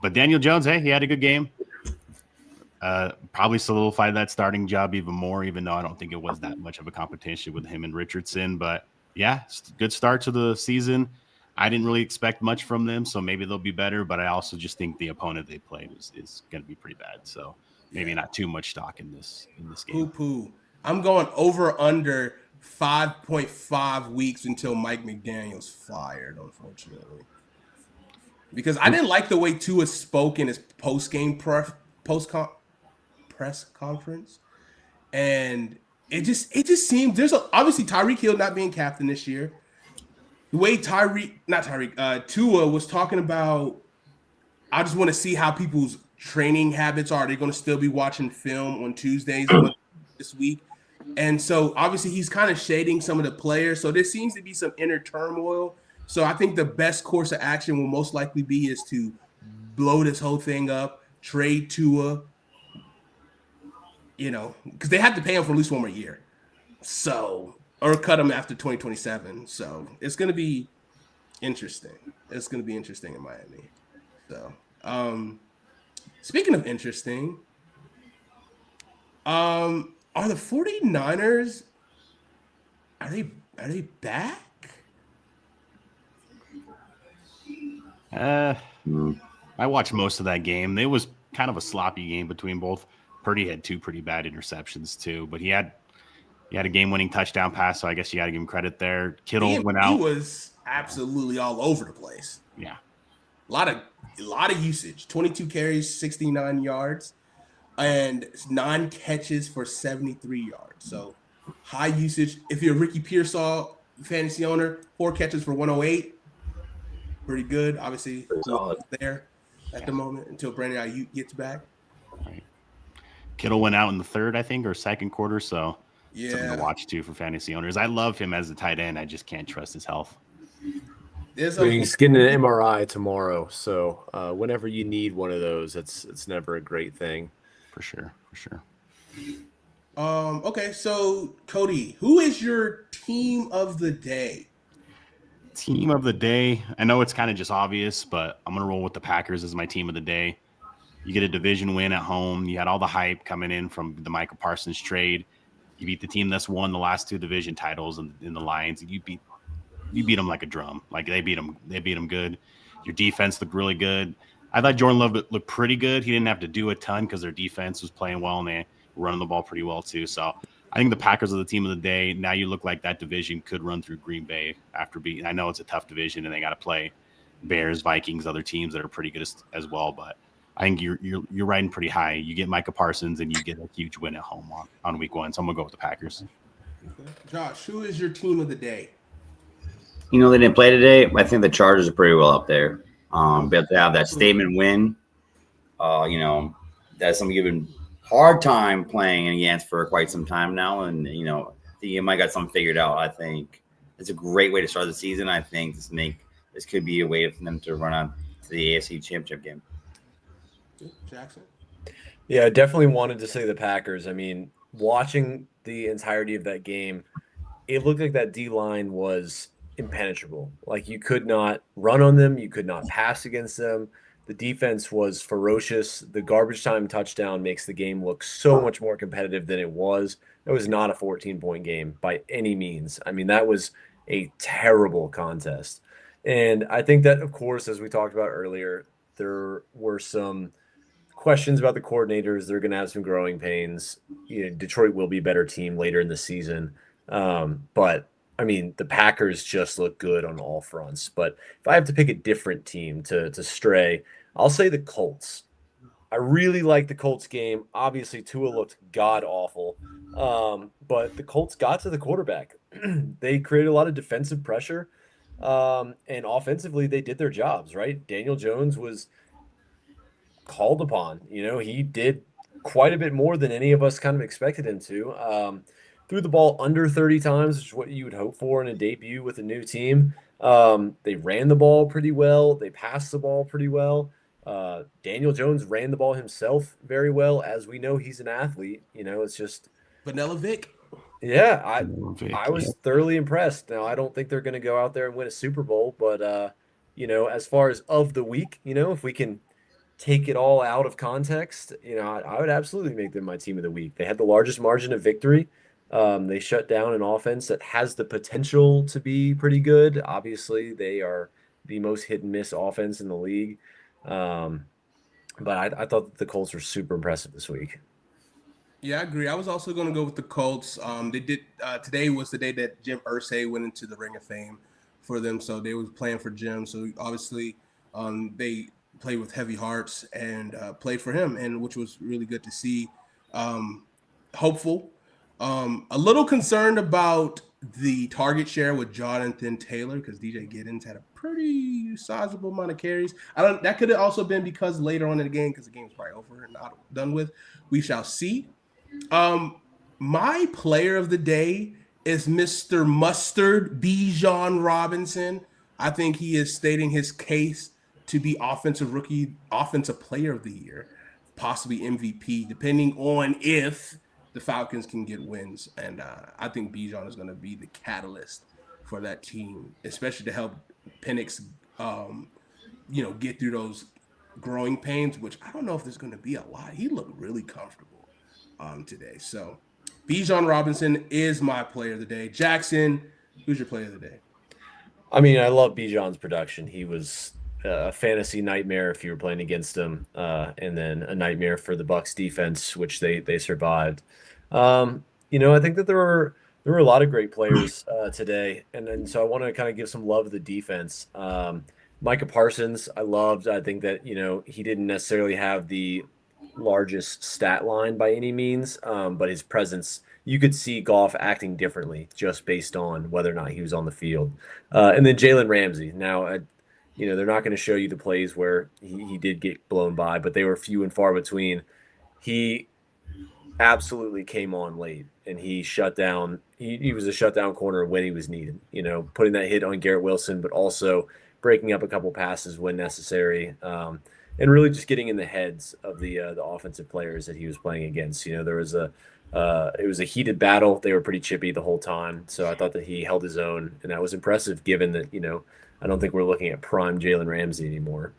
But Daniel Jones, hey, he had a good game. Probably solidified that starting job even more, even though I don't think it was that much of a competition with him and Richardson. But yeah, good start to the season. I didn't really expect much from them, so maybe they'll be better. But I also just think the opponent they played is going to be pretty bad. So maybe not too much stock in this game. Poo. I'm going over under 5.5 weeks until Mike McDaniel's fired, unfortunately. Because I didn't like the way Tua spoke in his post-game press conference. And it just seemed obviously Tyreek Hill not being captain this year. The way Tua was talking about, I just want to see how people's training habits are. They're going to still be watching film on Tuesdays this week. And so obviously he's kind of shading some of the players. So there seems to be some inner turmoil. So I think the best course of action will most likely be is to blow this whole thing up, trade Tua, because they have to pay him for at least 1 more year. So, or cut him after 2027. So it's going to be interesting. It's going to be interesting in Miami. So, speaking of interesting, are the 49ers, are they back? I watched most of that game. It was kind of a sloppy game between both. Purdy had 2 pretty bad interceptions too, but he had a game-winning touchdown pass, so I guess you got to give him credit there. Kittle went out. He was absolutely all over the place. Yeah, a lot of usage. 22 carries, 69 yards, and 9 catches for 73 yards. So high usage. If you're a Ricky Pearsall fantasy owner, 4 catches for 108. Pretty good. Obviously, there at the moment until Brandon Ayuk gets back. Right. Kittle went out in the third, I think, or second quarter. So something to watch too for fantasy owners. I love him as a tight end. I just can't trust his health. He's getting an MRI tomorrow, so whenever you need one of those, it's never a great thing. For sure. Okay, so Cody, who is your team of the day? Team of the day. I know it's kind of just obvious, but I'm gonna roll with the Packers as my team of the day. You get a division win at home. You had all the hype coming in from the Micah Parsons trade. You beat the team that's won the last 2 division titles in the Lions. You beat you beat them like a drum. Like they beat them good. Your defense looked really good. I thought Jordan Love looked pretty good. He didn't have to do a ton because their defense was playing well and they were running the ball pretty well too. So I think the Packers are the team of the day. Now you look like that division could run through Green Bay after beating. I know it's a tough division and they got to play Bears, Vikings, other teams that are pretty good as well. But I think you're riding pretty high. You get Micah Parsons and you get a huge win at home on week 1. So I'm gonna go with the Packers. Okay. Josh, who is your team of the day? You know, they didn't play today. I think the Chargers are pretty well up there. But to have that statement win, you know, that's something you've been hard time playing against for quite some time now. And, you know, you might got something figured out. I think it's a great way to start the season. I think this could be a way for them to run on to the AFC Championship game. Jackson? Yeah, I definitely wanted to say the Packers. I mean, watching the entirety of that game, it looked like that D-line was impenetrable. Like you could not run on them, you could not pass against them. The defense was ferocious. The garbage time touchdown makes the game look so much more competitive than it was. It was not a 14-point game by any means. I mean, that was a terrible contest. And I think that, of course, as we talked about earlier, there were some questions about the coordinators. They're going to have some growing pains. You know, Detroit will be a better team later in the season. But I mean, the Packers just look good on all fronts. But if I have to pick a different team to stray, I'll say the Colts. I really like the Colts game. Obviously, Tua looked god awful. But the Colts got to the quarterback. They created a lot of defensive pressure. And offensively, they did their jobs, right? Daniel Jones was called upon. You know, he did quite a bit more than any of us kind of expected him to. Threw the ball under 30 times, which is what you would hope for in a debut with a new team. They ran the ball pretty well. They passed the ball pretty well. Daniel Jones ran the ball himself very well. As we know, he's an athlete. You know, it's just Vanilla Vic? Yeah, I was thoroughly impressed. Now, I don't think they're going to go out there and win a Super Bowl, but you know, as far as of the week, you know, if we can take it all out of context, you know, I would absolutely make them my team of the week. They had the largest margin of victory. They shut down an offense that has the potential to be pretty good. Obviously, they are the most hit and miss offense in the league. But I thought the Colts were super impressive this week. Yeah, I agree. I was also going to go with the Colts. They did today was the day that Jim Irsay went into the Ring of Fame for them, so they was playing for Jim. So obviously, they played with heavy hearts and played for him, and which was really good to see. Hopeful. A little concerned about the target share with Jonathan Taylor because DJ Giddens had a pretty sizable amount of carries. That could have also been because later on in the game, because the game's probably over and not done with. We shall see. My player of the day is Mr. Mustard Bijan Robinson. I think he is stating his case to be offensive player of the year, possibly MVP, depending on if the Falcons can get wins. And I think Bijan is going to be the catalyst for that team, especially to help Penix, get through those growing pains, which I don't know if there's going to be a lot. He looked really comfortable today. So Bijan Robinson is my player of the day. Jackson, who's your player of the day? I mean, I love Bijan's production. He was a fantasy nightmare if you were playing against him, and then a nightmare for the Bucs defense, which they survived. I think that there were a lot of great players today, and so I want to kind of give some love to the defense. Micah Parsons, I loved. I think that he didn't necessarily have the largest stat line by any means, but his presence. You could see Goff acting differently just based on whether or not he was on the field. And then Jalen Ramsey. Now, they're not going to show you the plays where he did get blown by, but they were few and far between. He absolutely came on late, and he shut down. He was a shutdown corner when he was needed, putting that hit on Garrett Wilson, but also breaking up a couple passes when necessary, and really just getting in the heads of the offensive players that he was playing against. It was a heated battle. They were pretty chippy the whole time. So I thought that he held his own, and that was impressive given that, I don't think we're looking at prime Jalen Ramsey anymore.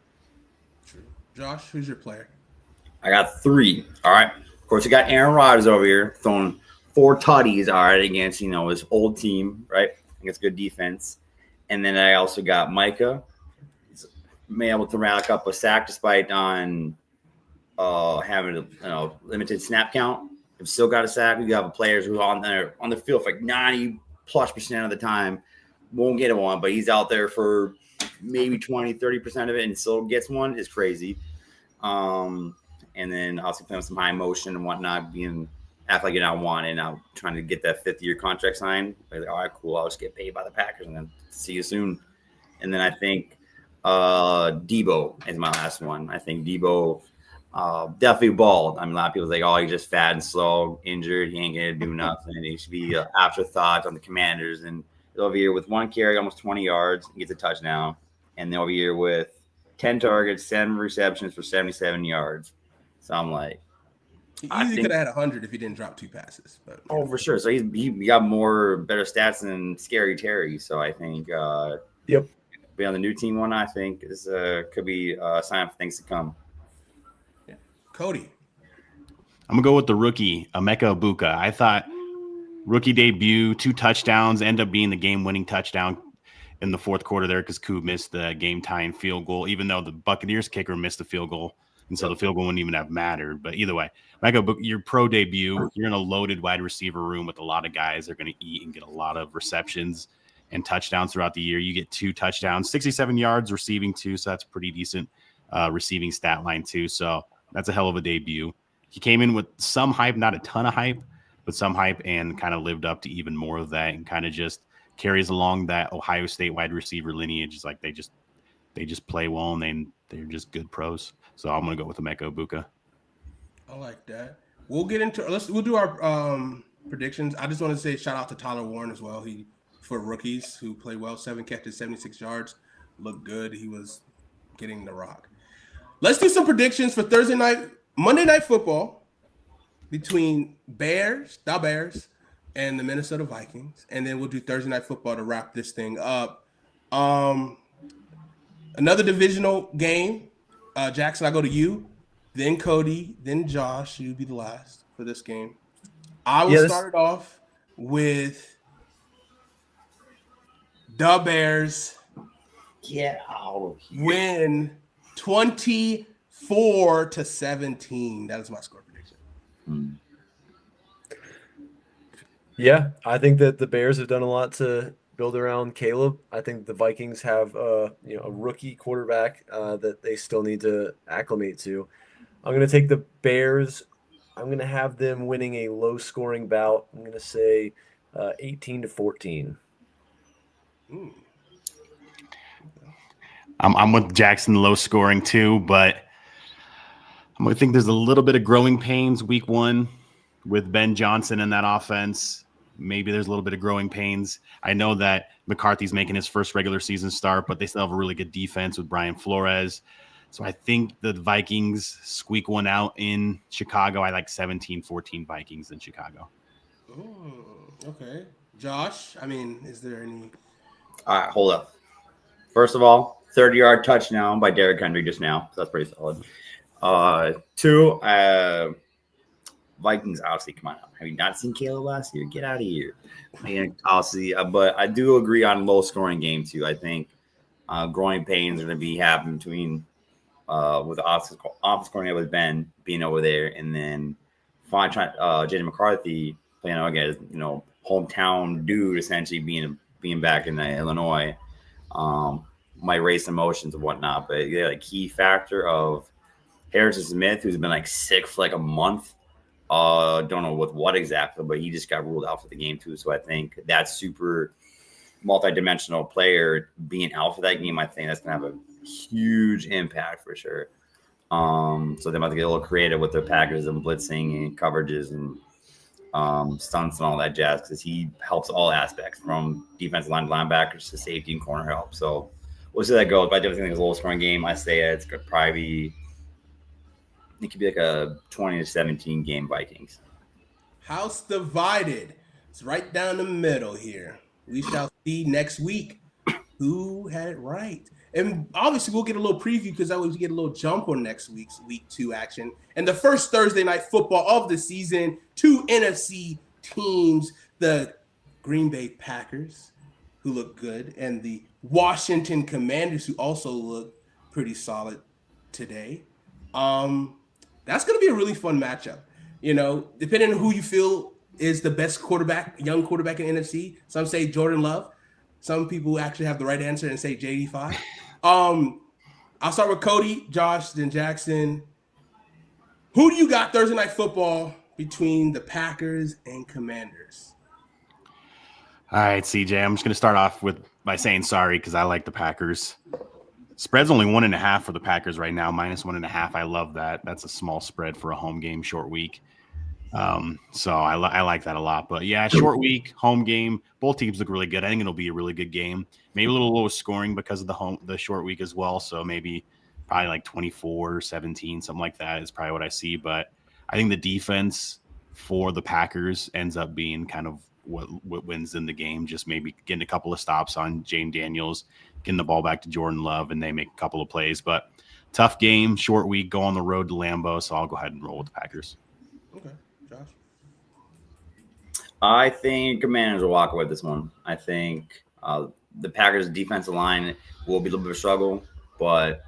True. Josh, who's your player? I got 3. All right. Of course, you got Aaron Rodgers over here throwing 4 tutties, all right, against, his old team, right? Against good defense. And then I also got Micah. He's been able to rack up a sack despite on having a limited snap count. I've still got a sack. We have players who are on the field for like 90+% of the time won't get one, but he's out there for maybe 20-30% of it and still gets one. Is crazy. And then also playing with some high motion and whatnot, being athletic I want, and I'm trying to get that 5th-year contract signed. Like, all right, cool. I'll just get paid by the Packers and then see you soon. And then I think Debo is my last one. I think Debo definitely bald. I mean, a lot of people think, oh, he's just fat and slow, injured. He ain't gonna do nothing. He should be an afterthought on the Commanders. And over here with 1 carry, almost 20 yards, he gets a touchdown. And then over here with 10 targets, 7 receptions for 77 yards. So I'm like, he easily could have had 100 if he didn't drop 2 passes. But oh, for sure. So he got better stats than Scary Terry. So I think yep. Be on the new team one. I think is could be a sign for things to come. Yeah. Cody, I'm gonna go with the rookie Emeka Egbuka. I thought rookie debut, 2 touchdowns, end up being the game-winning touchdown in the 4th quarter there because Koo missed the game-tying field goal, even though the Buccaneers kicker missed the field goal. And so the field goal wouldn't even have mattered. But either way, Emeka Egbuka, your pro debut, you're in a loaded wide receiver room with a lot of guys that are going to eat and get a lot of receptions and touchdowns throughout the year. You get 2 touchdowns, 67 yards receiving 2. So that's pretty decent receiving stat line too. So that's a hell of a debut. He came in with some hype, not a ton of hype, but some hype, and kind of lived up to even more of that and kind of just carries along that Ohio State wide receiver lineage. It's like they just play well and they're just good pros. So I'm going to go with Emeka Egbuka. I like that. We'll get into we'll do our predictions. I just want to say shout out to Tyler Warren as well. He for rookies who play well, 7 catches, 76 yards, looked good. He was getting the rock. Let's do some predictions for Monday Night Football between the Bears, and the Minnesota Vikings, and then we'll do Thursday Night Football to wrap this thing up. Another divisional game. Jackson, I go to you, then Cody, then Josh. You'll be the last for this game. I will start it off with the Bears. Get out of here. Win 24-17. That is my score prediction. Yeah, I think that the Bears have done a lot to build around Caleb. I think the Vikings have a rookie quarterback that they still need to acclimate to. I'm going to take the Bears. I'm going to have them winning a low-scoring bout. I'm going to say 18-14. I'm with Jackson, low scoring too, but I'm going to think there's a little bit of growing pains week 1 with Ben Johnson in that offense. Maybe there's a little bit of growing pains. I know that McCarthy's making his first regular season start, but they still have a really good defense with Brian Flores. So I think the Vikings squeak one out in Chicago. I like 17-14 Vikings in Chicago. Okay. Josh, is there any? All right, hold up. First of all, 30-yard touchdown by Derrick Henry just now. So that's pretty solid. 2, Vikings, obviously, come on. Have you not seen Caleb last year? Get out of here. Obviously, but I do agree on low-scoring game, too. I think growing pains are going to be happening between with the office coordinator with Ben being over there, and then Jaden McCarthy playing again, hometown dude, essentially being back in Illinois. Might raise some emotions and whatnot, but yeah, a key factor of Harrison Smith, who's been sick for a month. Don't know what exactly, but he just got ruled out for the game too. So I think that super multi-dimensional player being out for that game, I think that's gonna have a huge impact for sure. So they might get a little creative with their packages and blitzing and coverages and stunts and all that jazz, because he helps all aspects from defensive line linebackers to safety and corner help. So we'll see how that goes. But I definitely think it's a low scoring game. I say it's gonna probably be. It could be a 20-17 game Vikings. House divided. It's right down the middle here. We shall see next week who had it right. And obviously we'll get a little preview because I always get a little jump on next week's week 2 action. And the first Thursday night football of the season, 2 NFC teams, the Green Bay Packers who look good, and the Washington Commanders, who also look pretty solid today. That's going to be a really fun matchup. Depending on who you feel is the best young quarterback in NFC. Some say Jordan Love. Some people actually have the right answer and say JD5. I'll start with Cody, Josh, then Jackson. Who do you got Thursday Night Football between the Packers and Commanders? All right, CJ, I'm just going to start off by saying sorry because I like the Packers. Spread's only 1.5 for the Packers right now, -1.5. I love that. That's a small spread for a home game, short week. So I like that a lot. But yeah, short week, home game. Both teams look really good. I think it'll be a really good game. Maybe a little low scoring because of the short week as well. So maybe probably like 24-17, something like that is probably what I see. But I think the defense for the Packers ends up being kind of what wins in the game. Just maybe getting a couple of stops on Jane Daniels, getting the ball back to Jordan Love, and they make a couple of plays. But tough game, short week, go on the road to Lambeau. So I'll go ahead and roll with the Packers. Okay, Josh. I think Commanders will walk away with this one. I think the Packers' defensive line will be a little bit of a struggle, but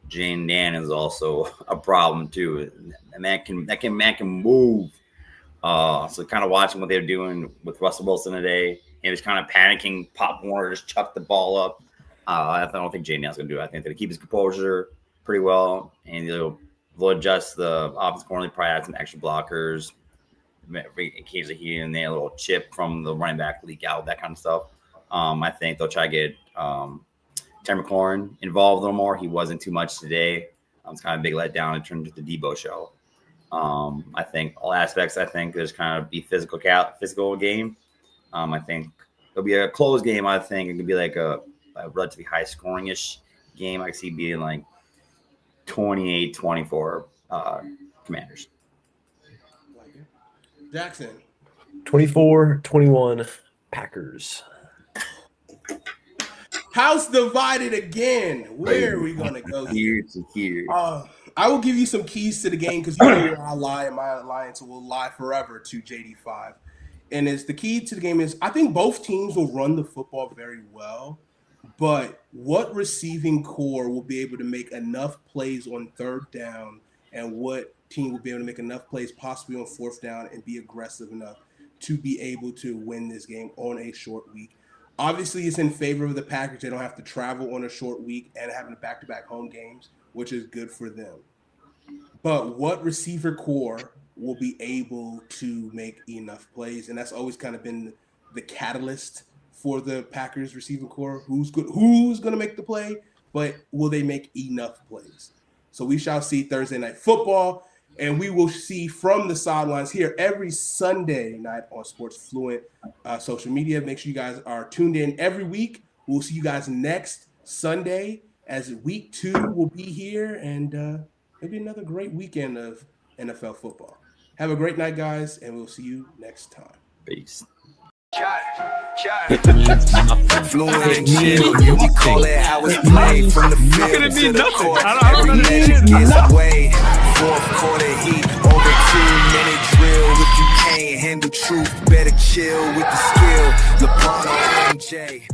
Jane Dan is also a problem too. And man can move. So kind of watching what they're doing with Russell Wilson today, he was kind of panicking. Pop Warner just chucked the ball up. I don't think Jane Dan's going to do it. I think they'll keep his composure pretty well, and they'll adjust the offense accordingly. Probably add some extra blockers. Occasionally here and there, a little chip from the running back leak out, that kind of stuff. I think they'll try to get Terry McLaurin involved a little more. He wasn't too much today. It's kind of a big letdown in terms of the Debo show. I think all aspects. I think there's kind of be physical game. I think it'll be a close game. I think it could be like a relatively high scoring-ish game. I can see being like 28-24 Commanders. Jackson. 24-21 Packers. House divided again. Where are we going to go here to here? I will give you some keys to the game because you know where I lie, and my alliance will lie forever to JD5. And it's the key to the game is I think both teams will run the football very well, but what receiving core will be able to make enough plays on third down, and what team will be able to make enough plays possibly on fourth down and be aggressive enough to be able to win this game on a short week. Obviously, it's in favor of the Packers. They don't have to travel on a short week and having back-to-back home games, which is good for them. But what receiver core will be able to make enough plays? And that's always kind of been the catalyst for the Packers receiving core. Who's going to make the play, but will they make enough plays? So we shall see Thursday Night Football. And we will see from the sidelines here every Sunday night on Sports Fluent social media. Make sure you guys are tuned in every week. We'll see you guys next Sunday as week 2 will be here. And it'll be another great weekend of NFL football. Have a great night, guys, and we'll see you next time. Peace. Fluent and chill, we call it how it's played from the field to the court. Every legend gets away. Fourth quarter heat, over 2-minute drill. If you can't handle truth, better chill with the skill. LeBron or MJ.